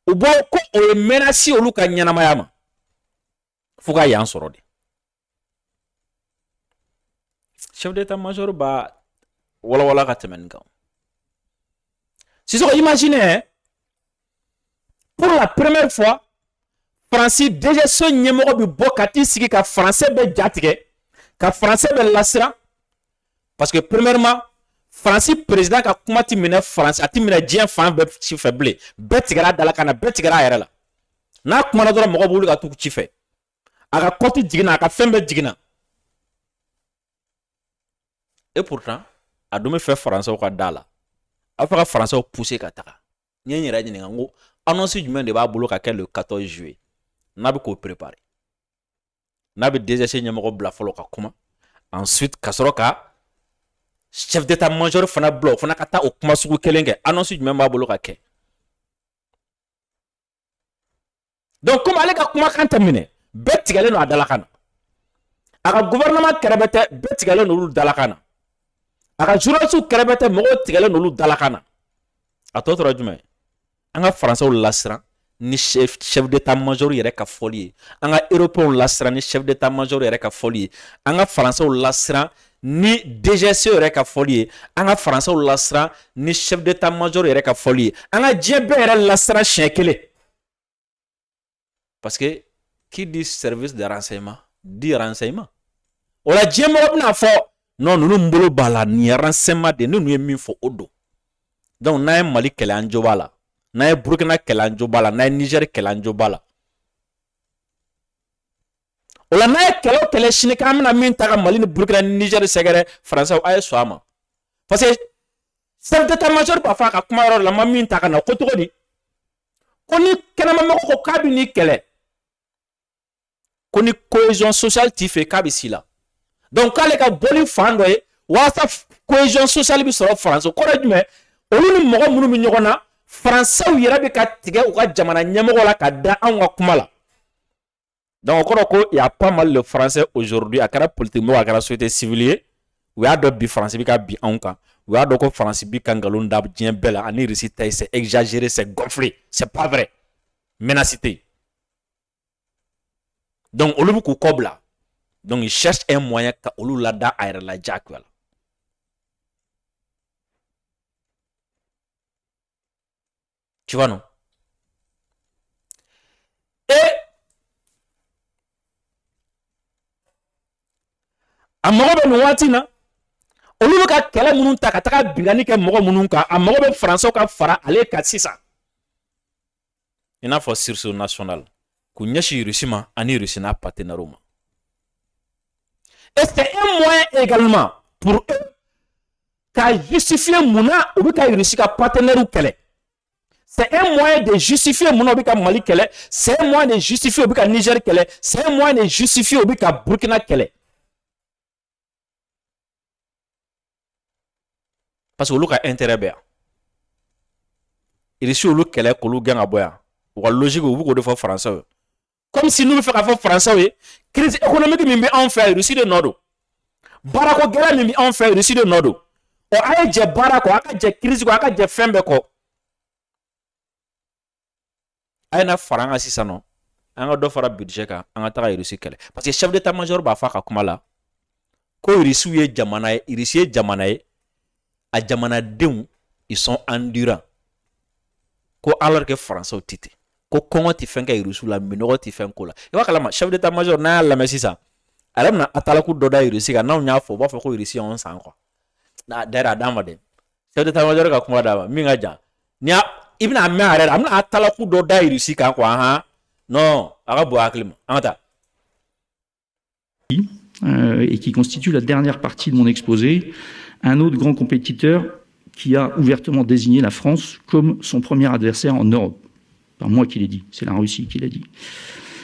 u bɔ ko o ye menace olu ka ɲɛnamaya ma fo ka y'an sɔrɔ de. Chef d'état-major b'a walawala ka tɛmɛ nin kan. Sissoko, imaginez pour la première fois Fransi déjà so ɲɛmɔgɔ bi bɔ ka t'i sigi ka français bɛ jatigɛ ka français bɛ lasira parce que premièrement Fransi président ka kuma ti minɛ France a ti minɛ diɲɛ fan bɛɛ ci fɛ bilen bɛɛ tigɛra a dala ka na bɛɛ tigɛra a yɛrɛ la n'a kumana dɔrɔn mɔgɔ bɛ wuli ka t'u ci fɛ a ka compte jiginna a ka fɛn bɛɛ jiginna et pourtant a dun bɛ fɛ français ka da la a fɛ ka français pousser ka taga n ye n yɛrɛ ɲininka n ko annonce jumɛn de b'a bolo ka kɛ le 14 juillet n'a bɛ k'o préparer n'a bɛ DGC ɲɛmɔgɔ bila fɔlɔ ka kuma ensuite ka sɔrɔ ka chef d'état-major fana bila o fana ka taa o kuma sugu kelen kɛ annonce jumɛn b'a bolo ka kɛ donc comme ale ka kumakan tɛ minɛ bɛɛ tigɛlen don a dalakan na a ka gouvernement kɛrɛfɛ tɛ bɛɛ tigɛlen don olu dalakan na a ka journalistes kɛrɛfɛ tɛ mɔgɔw tigɛlen don olu dalakan na a tɔ tora jumɛn an ka français lasiran ni chef d'état-major yɛrɛ ka fɔli ye an ka européens lasiran ni chef d'état-major yɛrɛ ka fɔli ye an ka français lasiran ni DGC yɛrɛ ka fɔli ye an ka français lasiran ni chef d'état-major yɛrɛ ka fɔli ye an ka diɲɛ bɛɛ yɛrɛ lasiran siɲɛ kelen parce que qui dit service de renseignement dit renseignement o la diɲɛ mɔgɔ bɛna fɔ non ninnu n bolo b'a la nin ye renseignement de ninnu ye min fɔ o don donc n'a ye Mali kɛlɛ an jo b'a la n'a ye Burkina kɛlɛ an jo b'a la n'a ye Niger kɛlɛ an jo b'a la o la n'a ye kɛlɛ o kɛlɛ sini k'an bɛna min ta ka Mali ni Burkina ni Niger sɛgɛrɛ français a ye sɔn a ma parce que chef d'état-major b'a fɔ a ka kuma yɔrɔ la ma min ta ka na ko cogo di ko ni kɛnɛmamɔgɔ ko k'a bɛ n'i kɛlɛ ko ni cohésion sociale t'i fɛ k'a bɛ s'i la donc k'ale ka bɔli fan dɔ ye walasa cohésion sociale bɛ sɔrɔ France o kɔrɔ ye jumɛn olu ni mɔgɔ minnu bɛ ɲɔgɔn na français yɛrɛ bɛ ka tigɛ u ka jamana ɲɛmɔgɔ la ka da anw ka kuma la donc o kɔrɔ ko y a pas mal de français aujourd'hui a kɛra politique mɔgɔ a kɛra société civile ye u y'a dɔn bi France bɛ ka bin anw kan u y'a dɔn ko France bɛ ka nkalon da diɲɛ bɛɛ la ani Russie ta ye c'est exagéré c'est gonflé c'est pas vrai menace tɛ yen donc olu bɛ k'u kɔ bila donc ils cherchent un moyen ka olu lada a yɛrɛ la diyagoya la tu vois non et a mago bɛ nin waati na olu bɛ ka kɛlɛ minnu ta ka taga bingani kɛ mɔgɔ minnu kan a mago bɛ français ka fara ale kan sisan i n'a fɔ sursaut national k'u ɲɛsin Russie ma ani Russie n'a partenaires ma et c'est un moyen également pour eux ka justifier munna u bɛ ka Russie ka partenaires kɛlɛ c'est un moyen de justifier munna u bɛ ka Mali kɛlɛ c'est un moyen de justifier u bɛ ka Niger kɛlɛ c'est un moyen de justifier u bɛ ka Burkina kɛlɛ parce que olu ka intérêt bɛ yan Russie olu kɛlɛ k'olu gɛn ka bɔ yan u ka logique u bɛ k'o de fɔ français ye comme si n'u bɛ fɛ ka fɔ français ye crise économique min bɛ anw fɛ Russie de nɔ don baarako gɛlɛn min bɛ anw fɛ Russie de nɔ don ɔ a ye jɛ baara kɔ a ka jɛ crise kɔ a ka jɛ fɛn bɛɛ kɔ a ye na fara an kan sisan nɔ an ka dɔ fara budget kan an ka taga Russie kɛlɛ parce que chef d'état-major b'a fɔ a ka kuma la ko Russie ye jamana ye Russie ye jamana ye a jamanadenw ils sont endurants ko alors que français tɛ ten ko kɔngɔ tɛ fɛn kɛ Russie la minɔgɔ tɛ fɛn ko la i b'a kalama chef d'état-major n'a y'a lamɛn sisan a yɛrɛ bɛna atalaku dɔ da Russie kan n'anw y'a fɔ u b'a fɔ ko Russie y'anw san quoi d'ailleurs a d'an ma dɛ chef d'état-major ka kuma d'a ma min ka jan ni i bɛna mɛn a yɛrɛ la a bɛna atalaku dɔ da Russie kan quoi non a ka bon hakili ma an ka taa. Et qui constitue la dernière partie de mon exposé, un autre grand compétiteur qui a ouvertement désigné la France comme son premier adversaire en Europe. Pas moi qui l'ai dit, c'est la Russie qui l'a dit.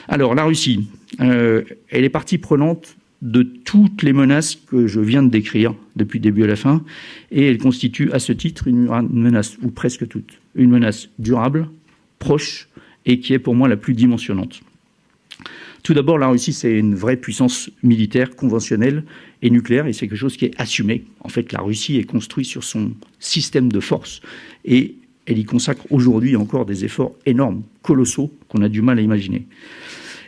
Alors, la Russie, elle est partie prenante de toutes les menaces que je viens de décrire depuis le début à la fin, et elle constitue à ce titre une menace, ou presque toute, une menace durable, proche, et qui est pour moi la plus dimensionnante. Tout d'abord, la Russie, c'est une vraie puissance militaire, conventionnelle et nucléaire, et c'est quelque chose qui est assumé. En fait, la Russie est construite sur son système de force, et elle y consacre aujourd'hui encore des efforts énormes, colossaux, qu'on a du mal à imaginer.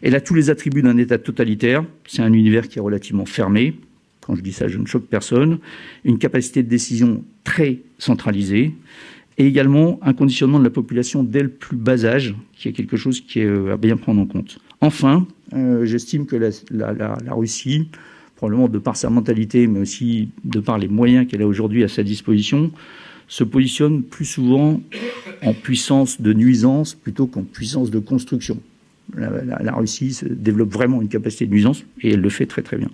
Elle a tous les attributs d'un État totalitaire. C'est un univers qui est relativement fermé. Quand je dis ça, je ne choque personne. Une capacité de décision très centralisée. et également un conditionnement de la population dès le plus bas âge, qui est quelque chose qui est à bien prendre en compte. Enfin, j'estime que la Russie, probablement de par sa mentalité, mais aussi de par les moyens qu'elle a aujourd'hui à sa disposition, se positionne plus souvent en puissance de nuisance plutôt qu'en puissance de construction. La Russie développe vraiment une capacité de nuisance, et elle le fait très très bien.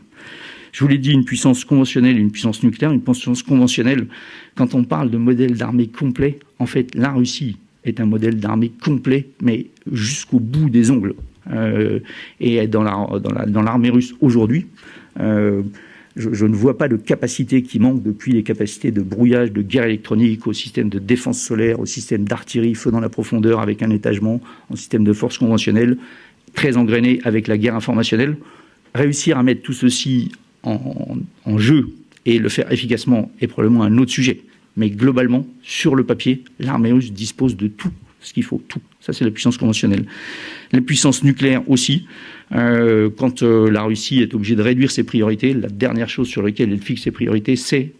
Je vous l'ai dit, une puissance conventionnelle et une puissance nucléaire. Une puissance conventionnelle, quand on parle de modèle d'armée complet, en fait, la Russie est un modèle d'armée complet, mais jusqu'au bout des ongles. Et dans l'armée russe aujourd'hui, je ne vois pas de capacité qui manque, depuis les capacités de brouillage, de guerre électronique, au système de défense solaire, au système d'artillerie, feu dans la profondeur avec un étagement, au système de force conventionnelle, très engrainé avec la guerre informationnelle. Réussir à mettre tout ceci en jeu et le faire efficacement est probablement un autre sujet. Mais globalement, sur le papier, l'armée russe dispose de tout ce qu'il faut, tout. Ça, c'est la puissance conventionnelle. La puissance nucléaire aussi. Quand la Russie est obligée de réduire ses priorités, la dernière chose sur laquelle elle fixe ses priorités, c'est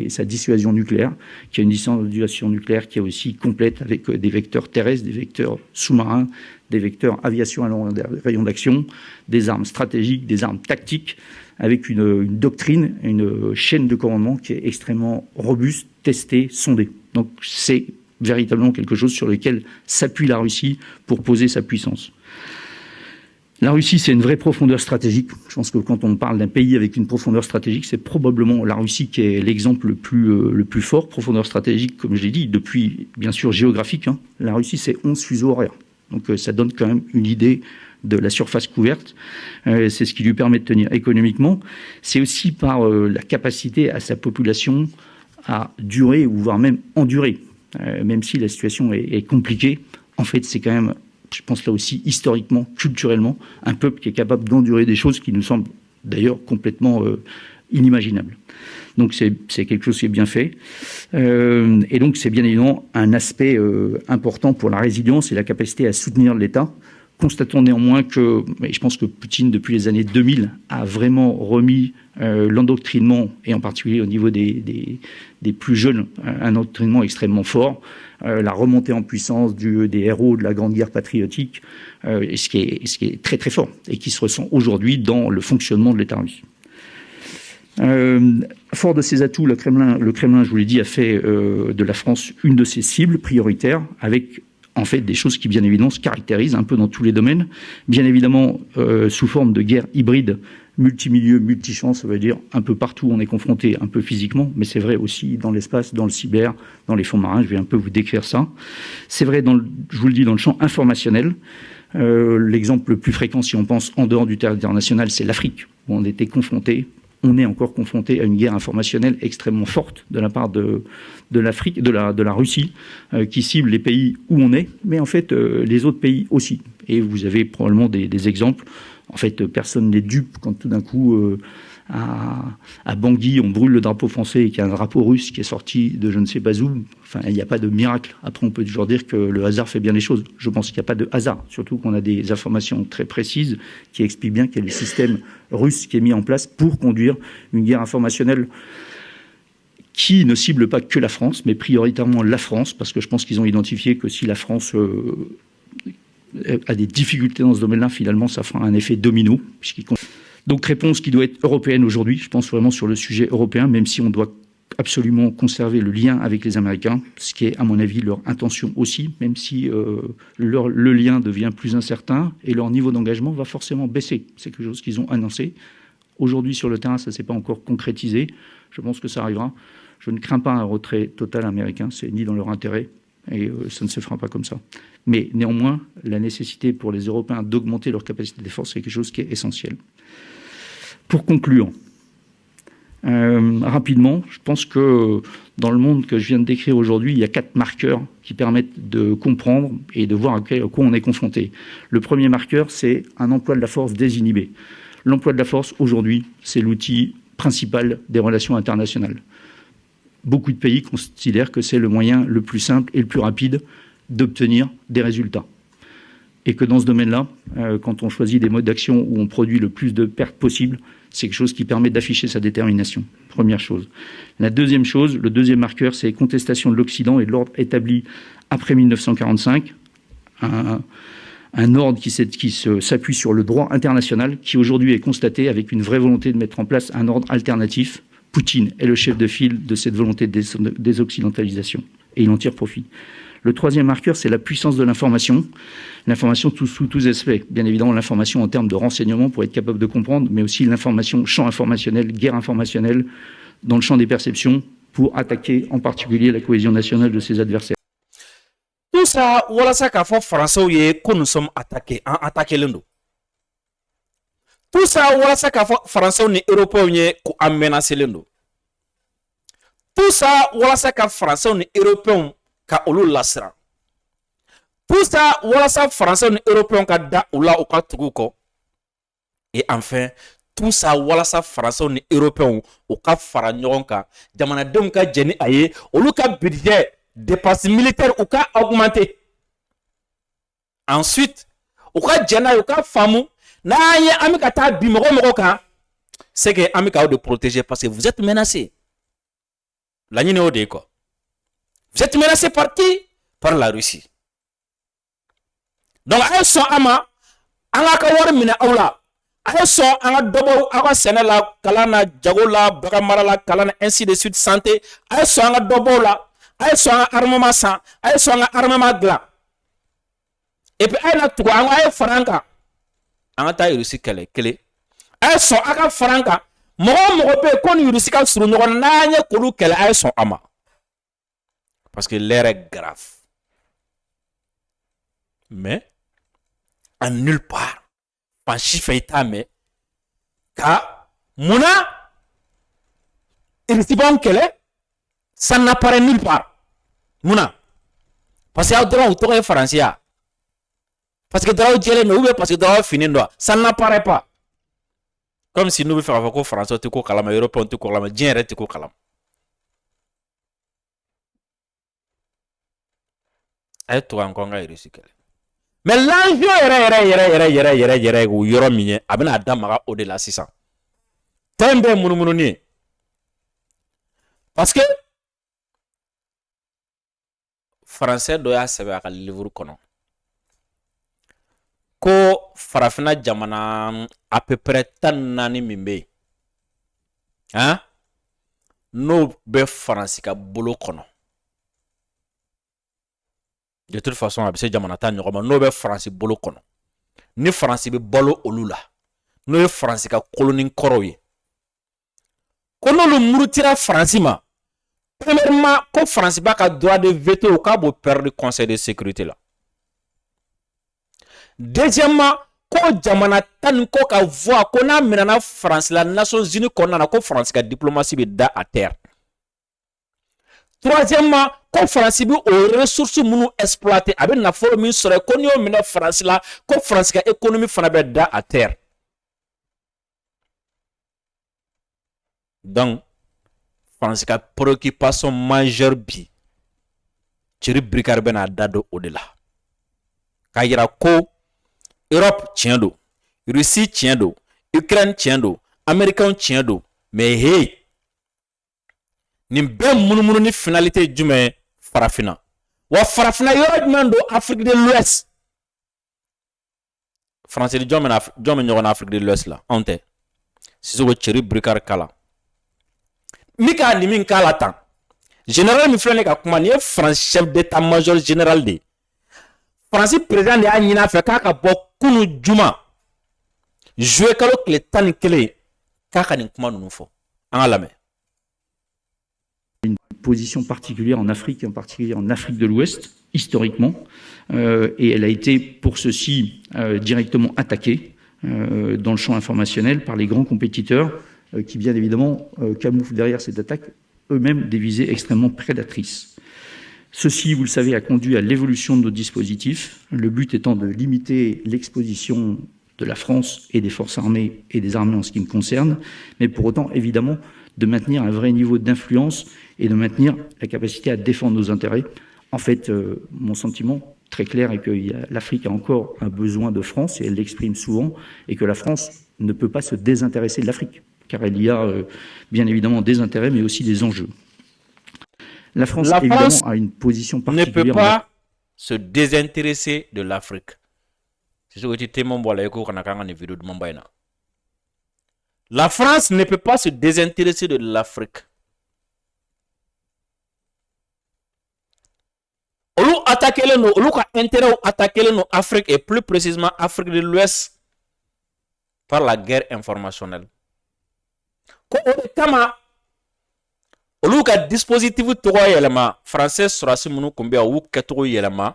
sa dissuasion nucléaire, qui a une dissuasion nucléaire qui est aussi complète, avec des vecteurs terrestres, des vecteurs sous-marins, des vecteurs aviation à long rayon d'action, des armes stratégiques, des armes tactiques, avec une doctrine, une chaîne de commandement qui est extrêmement robuste, testée, sondée. Donc c'est véritablement quelque chose sur lequel s'appuie la Russie pour poser sa puissance. La Russie, c'est une vraie profondeur stratégique. Je pense que quand on parle d'un pays avec une profondeur stratégique, c'est probablement la Russie qui est l'exemple le plus fort. Profondeur stratégique, comme je l'ai dit, depuis, bien sûr, géographique. La Russie, c'est 11 fuseaux horaires. Donc ça donne quand même une idée de la surface couverte. C'est ce qui lui permet de tenir économiquement. C'est aussi par la capacité à sa population à durer, ou voire même endurer. Même si la situation est compliquée, en fait, c'est quand même, je pense là aussi, historiquement, culturellement, un peuple qui est capable d'endurer des choses qui nous semblent d'ailleurs complètement inimaginables. Donc c'est quelque chose qui est bien fait. Et donc c'est bien évidemment un aspect important pour la résilience et la capacité à soutenir l'État. Constatons néanmoins que, et je pense que Poutine, depuis les années 2000, a vraiment remis l'endoctrinement, et en particulier au niveau des plus jeunes, un endoctrinement extrêmement fort, la remontée en puissance des héros de la Grande Guerre patriotique, et ce qui est très très fort, et qui se ressent aujourd'hui dans le fonctionnement de l'État russe. Fort de ses atouts, le Kremlin, je vous l'ai dit, a fait de la France une de ses cibles prioritaires, avec en fait des choses qui bien évidemment se caractérisent un peu dans tous les domaines, bien évidemment sous forme de guerre hybride, multimilieu, multichamp, ça veut dire un peu partout on est confronté, un peu physiquement, mais c'est vrai aussi dans l'espace, dans le cyber, dans les fonds marins, je vais un peu vous décrire ça. C'est vrai, je vous le dis, dans le champ informationnel. L'exemple le plus fréquent, si on pense en dehors du territoire national, c'est l'Afrique, où on était confronté, on est encore confronté à une guerre informationnelle extrêmement forte de la part de l'Afrique, de la Russie, qui cible les pays où on est, mais en fait les autres pays aussi. Et vous avez probablement des exemples. En fait, personne n'est dupe quand tout d'un coup, à Bangui, on brûle le drapeau français et qu'il y a un drapeau russe qui est sorti de je ne sais pas où. Enfin, il n'y a pas de miracle. Après, on peut toujours dire que le hasard fait bien les choses. Je pense qu'il n'y a pas de hasard, surtout qu'on a des informations très précises qui expliquent bien qu'il y a le système russe qui est mis en place pour conduire une guerre informationnelle qui ne cible pas que la France, mais prioritairement la France, parce que je pense qu'ils ont identifié que si la France a des difficultés dans ce domaine-là, finalement, ça fera un effet domino. Donc, réponse qui doit être européenne aujourd'hui. Je pense vraiment sur le sujet européen, même si on doit absolument conserver le lien avec les Américains, ce qui est, à mon avis, leur intention aussi, même si le lien devient plus incertain et leur niveau d'engagement va forcément baisser. C'est quelque chose qu'ils ont annoncé. Aujourd'hui, sur le terrain, ça ne s'est pas encore concrétisé. Je pense que ça arrivera. Je ne crains pas un retrait total américain. C'est ni dans leur intérêt. Et ça ne se fera pas comme ça. Mais néanmoins, la nécessité pour les Européens d'augmenter leur capacité de défense, c'est quelque chose qui est essentiel. Pour conclure, rapidement, je pense que dans le monde que je viens de décrire aujourd'hui, il y a 4 marqueurs qui permettent de comprendre et de voir à quoi on est confronté. Le premier marqueur, c'est un emploi de la force désinhibé. L'emploi de la force, aujourd'hui, c'est l'outil principal des relations internationales. Beaucoup de pays considèrent que c'est le moyen le plus simple et le plus rapide d'obtenir des résultats. et que dans ce domaine-là, quand on choisit des modes d'action où on produit le plus de pertes possible, c'est quelque chose qui permet d'afficher sa détermination. Première chose. La deuxième chose, le deuxième marqueur, c'est contestation de l'Occident et de l'ordre établi après 1945. Un ordre qui s'appuie sur le droit international, qui aujourd'hui est constaté avec une vraie volonté de mettre en place un ordre alternatif. Poutine est le chef de file de cette volonté de désoccidentalisation, et il en tire profit. Le troisième marqueur, c'est la puissance de l'information. L'information sous tous aspects. Bien évidemment, l'information en termes de renseignement pour être capable de comprendre, mais aussi l'information, champ informationnel, guerre informationnelle, dans le champ des perceptions, pour attaquer en particulier la cohésion nationale de ses adversaires. Tout ça, voilà ça qu'a fait français que nous sommes attaqués, attaqué l'Indo. Tout ça, voilà ça qu'a fait français et européens qui ont menacé l'Indo. Tout ça, voilà ça qu'a fait français et européens ka olu lasira. Tout ça, voilà ça français et européens ka da oula ou ka tugu ko. Et enfin, tout ça, voilà ça français et européens ou ka fara ɲɔgɔn kan jamanadenw ka jɛni a ye olu ka budget dépense militaire ou ka augmenter. Ensuite, ou ka jɛna ou ka faamu n'a ye an bɛ ka taa bi mɔgɔ kan, c'est que an bɛ ka o de protéger parce que vous êtes menacés. Laɲini o de ye quoi. Vous êtes menacé par qui? Par la Russie. Donc, à son ama, à la kawar mina aula, à son à dobo, à la kalana, jagola, bagamara, kalana, ainsi de suite, santé, à son à dobo là, à son armement sang, à son armement gla. Et puis, à la tour, à franca, à ta Russie kele, à son à franca, mon pe kon Russie ka suru no na nya kolu kele à son ama. Parce que l'air est grave. Mais, en nulle part, en chiffre mais, car, mouna, il est bon qu'elle est, ça n'apparaît nulle part. Mouna. Parce qu'il y a droit au tour français. Parce que droit au diable, nous, parce que droit au fini, ça n'apparaît pas. Comme si nous voulons faire un français, tu cours calame, européen, tu cours calame, djinn, tu cours calame. Et toi encore mais l'enjeu est ou yoro mien abena adamaga au delà 600 tembe munumuni parce que français doya sebe aka livre kono ko farafina jamana à peu près tan nani mimbe hein no be français ka bolo kono. De toute façon, c'est Jamanata Nyogoma, no be France bolo kono. Ni France be bolo olula. No be France ka colonie koroye. Kono le murutira France ma. Premièrement, ko France ba ka droit de veto au cas bo perdre le Conseil de sécurité là. Deuxièmement, ko Jamanata ko ka voix ko na menana France la Nations Unies konna na ko France ka diplomatie be da à terre. Troisièmement, quand France bi aux ressources munu exploiter avec na forme sur konyo mina France la ko France ka économie fana be da à terre. Donc France ka préoccupation majeure bi tiri bricard bena dado au-delà. Ka yira ko Europe tient do, Russie tient do, Ukraine tient do, Américain tient do, mais hey ni ben munumunu ni finalité jume farafina wa farafina yoro jume do Afrique de l'Ouest français di jome ñogon Afrique de l'Ouest la onte si so chéri bricard kala mika ni min kala tan général mi flene ka kuma ni France chef d'état-major général de France président de anyina fe ka bo kunu juma jouer kalo kle tan kele ka ni kuma nunu fo an alame position particulière en Afrique, en particulier en Afrique de l'Ouest, historiquement, et elle a été pour ceci directement attaquée dans le champ informationnel par les grands compétiteurs qui, bien évidemment, camouflent derrière cette attaque eux-mêmes des visées extrêmement prédatrices. Ceci, vous le savez, a conduit à l'évolution de nos dispositifs, le but étant de limiter l'exposition de la France et des forces armées et des armées en ce qui me concerne, mais pour autant, évidemment, de maintenir un vrai niveau d'influence et de maintenir la capacité à défendre nos intérêts. En fait, mon sentiment, très clair et que l'Afrique a encore un besoin de France, et elle l'exprime souvent, et que la France ne peut pas se désintéresser de l'Afrique, car il y a bien évidemment des intérêts, mais aussi des enjeux. La France, évidemment, a une position particulière. Ne peut pas se désintéresser de l'Afrique. C'est ce que tu dis. La France ne peut pas se désintéresser de l'Afrique. Olu attaquer nous, olu ka intérêt attaquer nous Afrique et plus précisément Afrique de l'Ouest par la guerre informationnelle. Ko o de kama olu ka dispositif togo yelema français surasi munu kumbe u ketogo yelema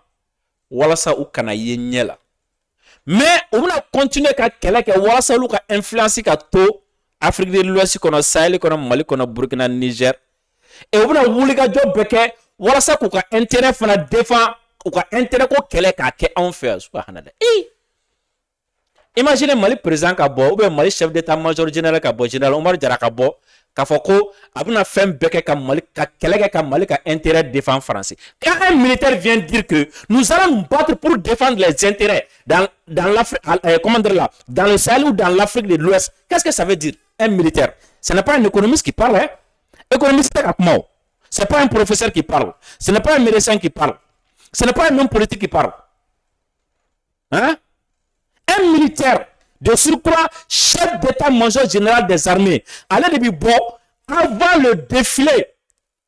walasa u kana ye ɲɛ la. Mais u bɛna continuer ka kɛlɛ kɛ walasa olu ka influence ka to Afrique de l'Ouest kɔnɔ, Sahel kɔnɔ, Mali kɔnɔ, Burkina, Niger. Et u bɛna wulikajɔ bɛɛ kɛ walasa k'u ka intérêt fana défend, u ka intérêt ko kɛlɛ k'a kɛ anw fɛ yan subhanallah. Imaginez Mali président ka bɔ ou bien Mali chef d'état-major général ka bɔ, général Omar Jara ka bɔ k'a fɔ ko a bɛna fɛn bɛɛ kɛ ka Mali ka kɛlɛ kɛ ka Mali ka intérêt défend français. Quand un militaire vient dire que nous allons nous battre pour défendre les intérêts dans l'Afrique, comment dire là, dans le Sahel ou dans l'Afrique de l'Ouest, qu'est-ce que ça veut dire un militaire? Ce n'est pas un économiste qui parle, hein? Économiste c'est comment? Ce n'est pas un professeur qui parle. Ce n'est pas un médecin qui parle. Ce n'est pas un homme politique qui parle. Hein? Un militaire, de surcroît, chef d'état-major général des armées, allait de bon avant le défilé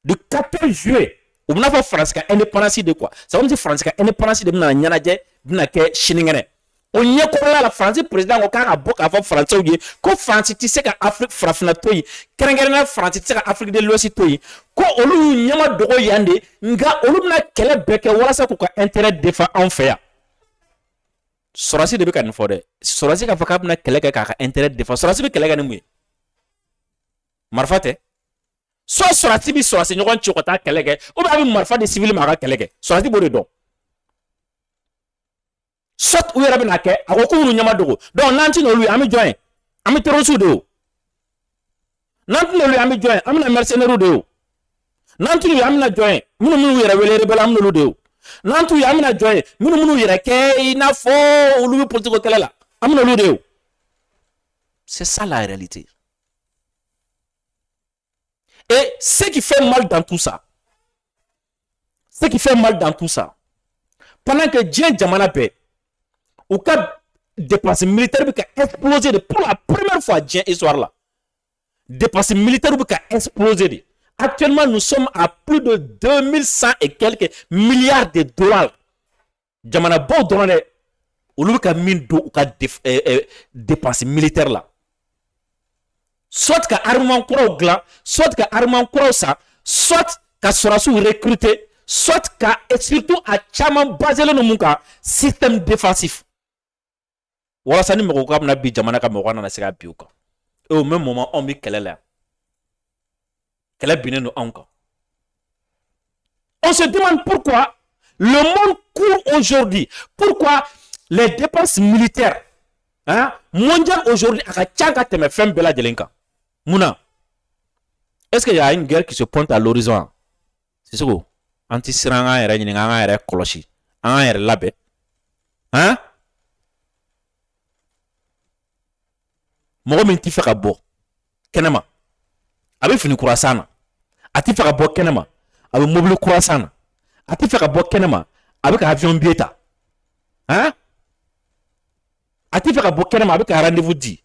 du 14 juillet. On a fait France indépendance de quoi? Ça veut dire France indépendance de Nyanadje, de Chiningene. On y a quoi la France président au cas à Bok avant France ko France ti se ka Afrique frafna toyi kerengena France ti se ka Afrique de l'Ouest toyi ko olu nyama dogo yande nga olu na kele beke wala sa ko ka intérêt défend en fait sorasi de be kan fode sorasi ka faka na kele ka intérêt défend sorasi be kele ga ni marfate so sorasi bi sorasi nyogon ci ko ta kele ga o ba bi marfa de civil ma ka kele ga sorasi bo de don soit ou yɛrɛ bɛna kɛ a ko k'olu ɲɛma dogo donc n'an ti n'olu ye an bɛ jɔn ye an bɛ terroriste de o n'an ti n'olu ye an bɛ jɔn ye an bɛna mercenaires de o n'an ti n'olu ye an bɛna jɔn ye minnu yɛrɛ wele rebelle an bɛ n'olu de o n'an t'u ye an bɛna jɔn ye minnu yɛrɛ kɛ i n'a fɔ olu bɛ politique kɛlɛ la an bɛ n'olu de o c'est ça la réalité et ce qui fait mal dans tout ça pendant que diɲɛ jamana bɛɛ au cas dépense militaire qui a explosé pour la première fois dans l'histoire là. Dépense militaire qui a explosé. Actuellement, nous sommes à plus de 2100 et quelques milliards de dollars. Jamana bo donné ou le mine do ka dépense militaire là. Soit que armement croix glan, soit que armement croix ça, soit que sera sous recruter, soit que et surtout à chaman basé le muka système défensif. Wala sani moko ka na bi jamana ka moko na sika biuka et au même moment on mi kelele bine no anka. On se demande pourquoi le monde court aujourd'hui, pourquoi les dépenses militaires mondiales aujourd'hui aka tchanga teme fem bela delenka muna. Est-ce qu'il y a une guerre qui se pointe à l'horizon? C'est ça ko anti siranga era ni nga era koloshi an era labe hein mogo min ti fe ka bɔ kɛnɛma a bɛ fini kura san na a ti fɛ ka bɔ kɛnɛma a bɛ mobili kura san na a ti fɛ ka bɔ kɛnɛma a bɛ ka avion billet ta hein a ti fɛ ka bɔ kɛnɛma a bɛ ka rendez-vous di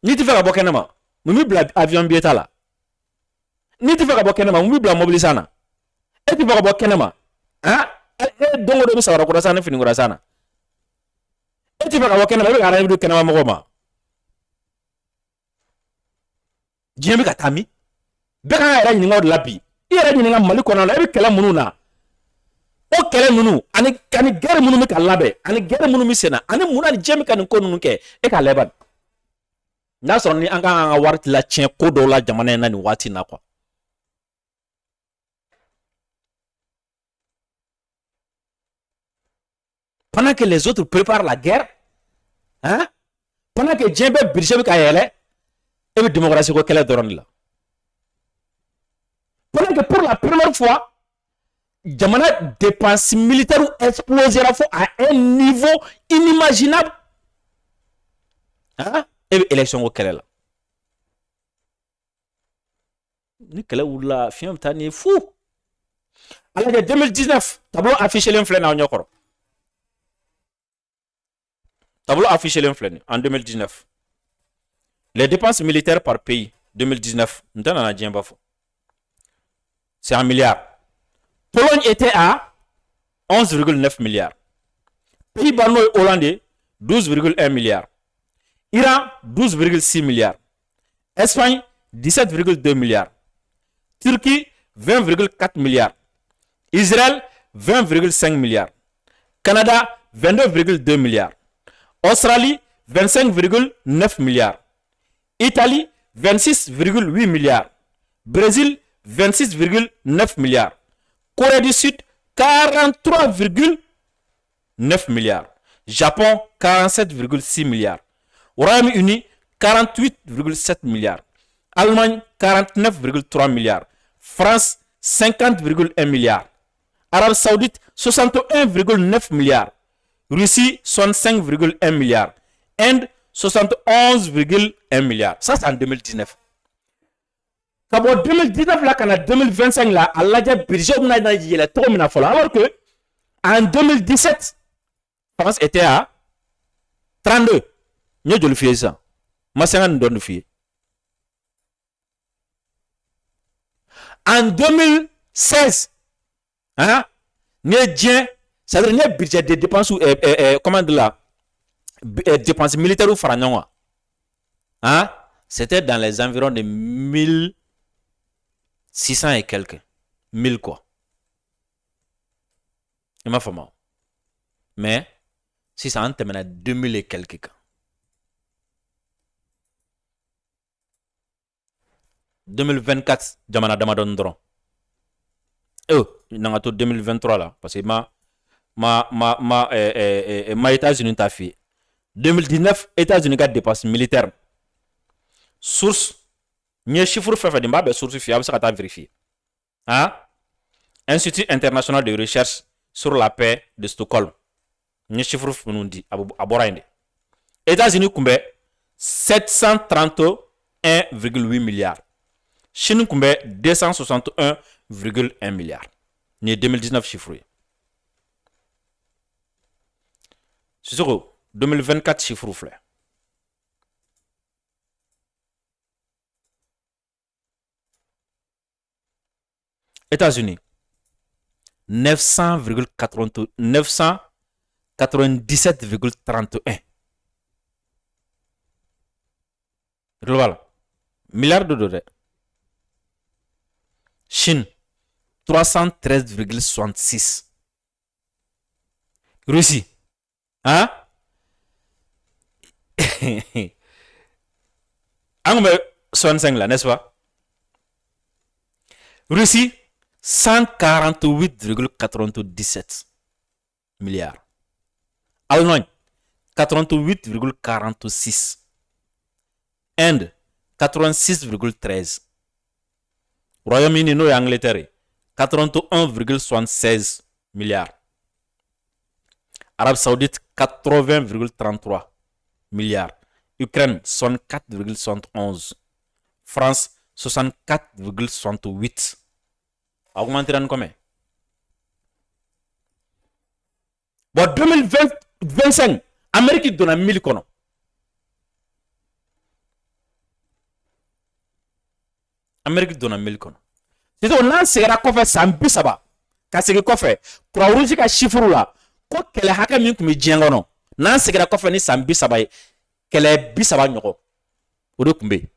ni ti fɛ ka bɔ kɛnɛma mun bɛ bila avion billet ta la ni ti fɛ ka bɔ kɛnɛma mun bɛ bila mobili san na e ti fɛ ka bɔ kɛnɛma hein e dongo do bɛ sabara kura san ni fini kura san na e ti fɛ ka bɔ kɛnɛma e bɛ ka rendez-vous di kɛnɛma mɔgɔw ma diɲɛ bɛ ka taa min bɛɛ kan ka yɛrɛ ɲininka o de la bi i yɛrɛ ɲininka Mali kɔnɔ la e bɛ kɛlɛ minnu na o kɛlɛ ninnu ani guerre minnu bɛ ka labɛn ani guerre minnu bɛ sen na ani mun na ni diɲɛ bɛ ka nin ko ninnu kɛ e k'a lajɛ n'a sɔrɔ ni an kan ka wari la tiɲɛ ko dɔw la jamana in na nin waati in na quoi. Pendant que les autres préparent la guerre, hein? Pendant que diɲɛ bɛ budget bɛ ka yɛlɛ e bɛ démocratie ko kɛlɛ dɔrɔn de la. Pendant que pour la première fois jamana dépense militaire explosera à un niveau inimaginable. Hein? Et élection au Kélé là. Ni Kélé ou la fiam tani fou. Alors que 2019, tableau affiché l'inflation en Nyokoro. Tableau affiché l'inflation en 2019. Les dépenses militaires par pays 2019, c'est 1 milliard. Pologne était à 11,9 milliards. Pays-Bas hollandais, 12,1 milliards. Iran, 12,6 milliards. Espagne, 17,2 milliards. Turquie, 20,4 milliards. Israël, 20,5 milliards. Canada, 22,2 milliards. Australie, 25,9 milliards. Italie, 26,8 milliards. Brésil, 26,9 milliards. Corée du Sud, 43,9 milliards. Japon, 47,6 milliards. Royaume-Uni, 48,7 milliards. Allemagne, 49,3 milliards. France, 50,1 milliards. Arabie Saoudite, 61,9 milliards. Russie, 65,1 milliards. Inde, 71,1 milliards. Ça, c'est en 2019. En 2019, là, quand 2025, là, Allah a budget, alors que en 2017, France était à 32. Nous avons fait ça. Moi, c'est un don de fille. En 2016, hein, c'est-à-dire le budget de dépenses comment de la dépenses militaires ou francs, hein, c'était dans les environs de 1600 et quelques. 1000 quoi. Il m'a fait mal. Mais si ça en termine à 2000 et quelques cas. 2024, Jamana Damadondron. Il y a 2023 là. Parce que ma États-Unis t'a fait. 2019, États-Unis a dépassé militaire. Source. N'y a chiffre fait de source fiable, ça va vérifier. Hein? Institut international de recherche sur la paix de Stockholm. N'y a chiffre nous dit à Borainde. États-Unis kumbe 731,8 milliards. Chine kumbe 261,1 milliards. N'y a 2019 chiffre. C'est sûr, 2024 chiffre fleur. États-Unis, 997,31. Global, milliards de dollars. Chine, 313,66. Russie, hein? On met 65 là, n'est-ce pas? Russie, 148,97 milliards. Allemagne, 88,46. Inde, 86,13. Royaume-Uni et Angleterre, 81,76 milliards. Arabie Saoudite, 80,33 milliards. Ukraine, 64,71. France, 64,68. Augmenter en combien? Bon, 2025, Amérique donne 1000 kono. Amérique donne 1000 kono. C'est on a sera kofe sambi saba. Ka segi kofe pour oruji ka chiffre là. Ko kele haka min kumi jengono. Nan segi kofe ni sambi saba kele bi saba nyoko. Odo kumbe.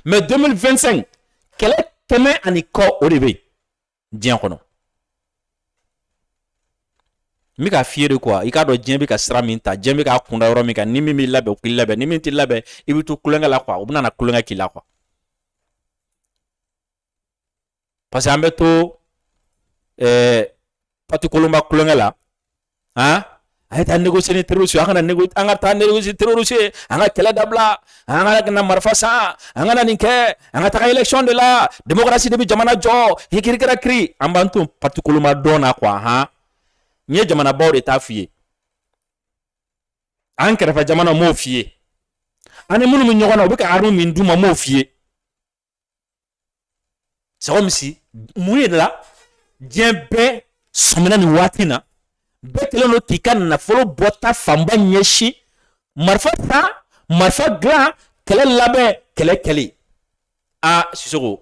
Mais 2025, kele keme ani ko odebe. Dien kono. Mi ka fiere quoi, i ka do dien bi ka sra min ta, dien bi ka kunda yoro mi ka ni mi labe o kil labe, ni mi ti labe, i bi to kulenga la quoi, o buna na kulenga ki la quoi. Parce que ambeto pati kolomba kulenga la, hein? a taa négocier ni terroriste an ka taa négocier terroriste an ka kɛlɛ dabila an ka na marifa san an ka na nin kɛ an ka taga élection de la démocratie de bɛ jamana jɔ hikirikira kiri an b'an to parti koloma dɔn na quoi han n ye jamanabaw de t'a f'i ye an kɛrɛfɛ jamana m'o f'i ye ani minnu bɛ ɲɔgɔn na u bɛ ka arme min d'u ma m'o f'i ye c'est comme si mun ye la diɲɛ bɛɛ sɔmina nin waati na bɛɛ kɛlen don k'i ka nafolo bɔta fanba ɲɛsin marifa ta marifa dilan kɛlɛ labɛn kɛlɛ kɛli Sisoko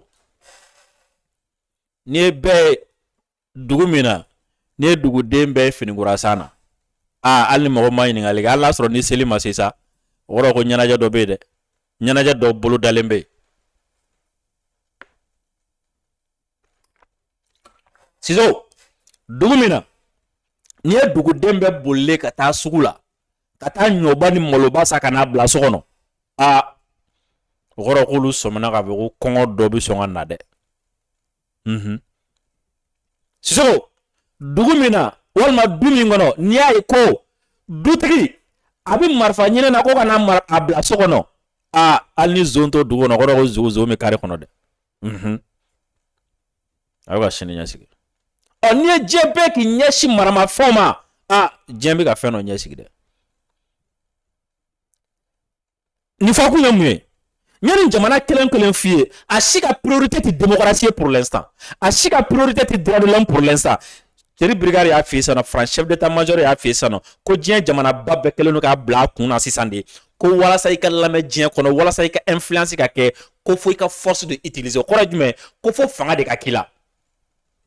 n'i ye bɛɛ dugu min na n'i ye duguden bɛɛ finikura san na hali ni mɔgɔ ma ɲininkali kɛ hali n'a sɔrɔ ni seli ma se sa o kɔrɔ ko ɲɛnajɛ dɔ bɛ yen dɛ ɲɛnajɛ dɔ bolo dalen bɛ yen Sisoko dugu min na n'i ye duguden bɛɛ bolilen ka taa sugu la ka taa ɲɔba ni maloba sa ka n'a bila so kɔnɔ o kɔrɔ k'olu sɔmina k'a fɔ ko kɔngɔ dɔ bɛ sɔn ka na dɛ Sisoko dugu min na walima du min kɔnɔ n'i y'a ye ko dutigi a bɛ marifa ɲini na ko ka n'a a bila so kɔnɔ hali ni zon to dugu kɔnɔ o kɔrɔ ko zon bɛ kari kɔnɔ dɛ a bɛ ka sini ɲɛsigi n'i ye diɲɛ bɛɛ k'i ɲɛsin maramafɛnw ma diɲɛ bɛ ka fɛn dɔ ɲɛsigi dɛ nin fɔ kun ye mun ye n ye nin jamana kelen kelen f'i ye a si ka priorité tɛ démocratie ye pour l'instant a si ka priorité tɛ droit de l'homme pour l'instant Thierry Brigard y'a f'i ye sisan nɔ France chef d'état-major y'a f'i ye sisan nɔ ko diɲɛ jamanaba bɛɛ kelen don k'a bila a kun na sisan de ko walasa i ka lamɛn diɲɛ kɔnɔ walasa i ka influence ka kɛ ko fo i ka force de utiliser o kɔrɔ ye jumɛn ko fo fanga de ka k'i la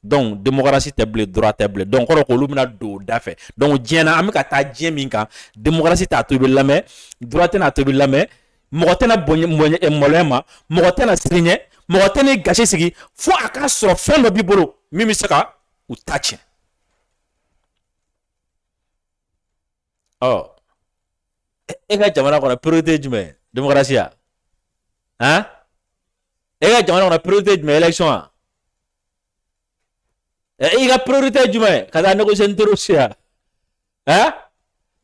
donc démocratie tɛ bilen droit tɛ bilen donc kɔrɔ k'olu bɛna don o da fɛ donc diɲɛ na an bɛ ka taa diɲɛ min kan démocratie t'a to i bɛ lamɛn droit tɛna to i bɛ lamɛn mɔgɔ tɛna maloya ma mɔgɔ tɛna siri ɲɛ mɔgɔ tɛna gasi sigi fo a k'a sɔrɔ fɛn dɔ b'i bolo min bɛ se ka u ta tiɲɛ e ka jamana kɔnɔ priorité ye jumɛn ye démocratie ya e ka jamana kɔnɔ priorité ye jumɛn ye élection ya i ka priorité ye jumɛn ye ka taa négocier ni terroriste ya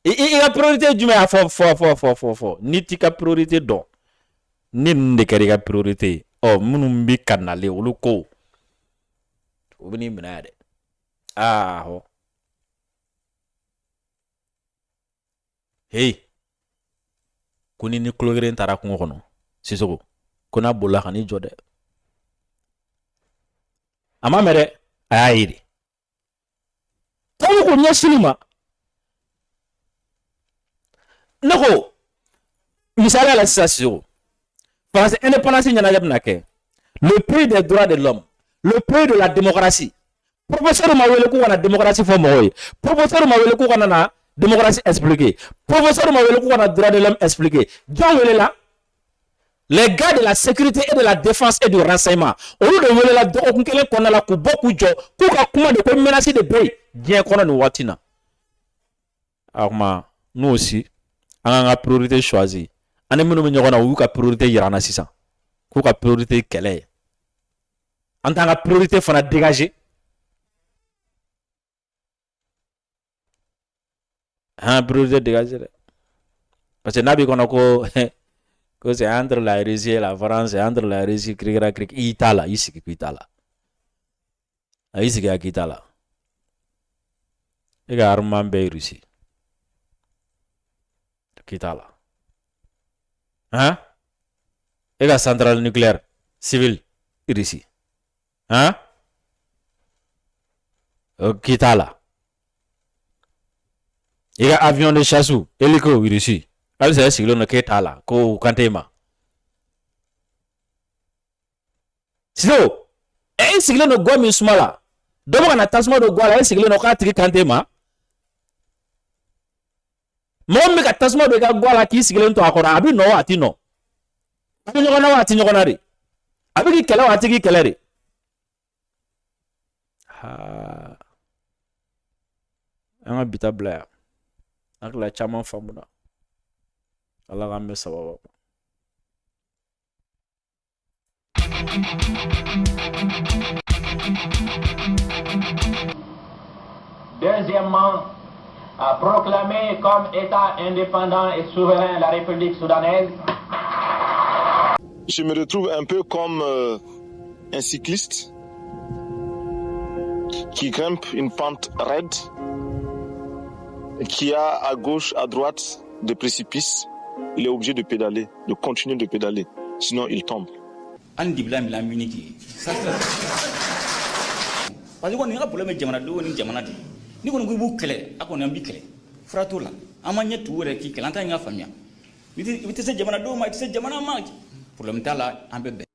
i ka priorité ye jumɛn ye a fɔ n'i t'i ka priorité dɔn ni ninnu de kɛra i ka priorité ye minnu bɛ ka nalen olu ko u bɛ n'i minɛ yan dɛ hey ko ni kulo kelen taara kungo kɔnɔ Sisoko ko n'a bolila ka n'i jɔ dɛ a ma mɛn dɛ a y'a ye de tɔw ko ɲɛsini ma ne ko misaliya la sisan Sisoko parce que indépendance ɲɛnajɛ bɛna kɛ le pays des droits de l'homme le pays de la démocratie professeur ma wele k'u kana démocratie fɔ mɔgɔw ye professeur ma wele k'u kana na démocratie expliquer professeur ma wele k'u kana droit de l'homme expliquer jɔn wele la les gars de la sécurité et de la défense et du renseignement olu de wele la dɔgɔkun kelen kɔnɔna la k'u bɔ k'u jɔ k'u ka kuma de ko menace de bɛ yen diɲɛ kɔnɔ nin waati na a kuma nous aussi an k'an ka priorité choisir ani minnu bɛ ɲɔgɔn na u y'u ka priorité yira an na sisan k'u ka priorité kɛlɛ ye an t'an ka priorité fana dégager priorité dégager dɛ parce que n'a b'i kɔnɔ ko c'est entre la Russie et la France c'est entre la Russie kirikira i t'a la i sigi k'i t'a la a y'i sigi a k'i t'a la e ka armement bɛɛ ye Russie k'i t'a la e ka centrale nucléaire civile Russie k'i t'a la i ka avion de chasse hélico Russie hali sɛ sigilen don k'e t'a la ko kan tɛ e ma Sisoko e sigilen don gɔ min suma la dɔ bɛ ka na tasuma don gɔ la e sigilen don k'a tigi kan tɛ e ma mɔgɔ min bɛ ka tasuma don i ka gɔ la k'i sigilen to a kɔrɔ a bɛ nɔ wa a tɛ nɔ a bɛ ɲɔgɔn na wa a tɛ ɲɔgɔn na de a bɛ k'i kɛlɛ wa a tɛ k'i kɛlɛ de an ka bita bila yan hakilila caman faamuna ala k'an bɛ sababa Deuxièmement, proclamer comme État indépendant et souverain la République soudanaise. Je me retrouve un peu comme un cycliste qui grimpe une pente raide, qui a à gauche, à droite des précipices. Il est obligé de pédaler, de continuer de pédaler, sinon il tombe. Parce que on a un problème de jamana do ni jamana di ni ko ngu kele akon ambi kele fratola amanya tuure ki kele anta nga famia biti se jamana do ma se jamana ma problème tala ambe be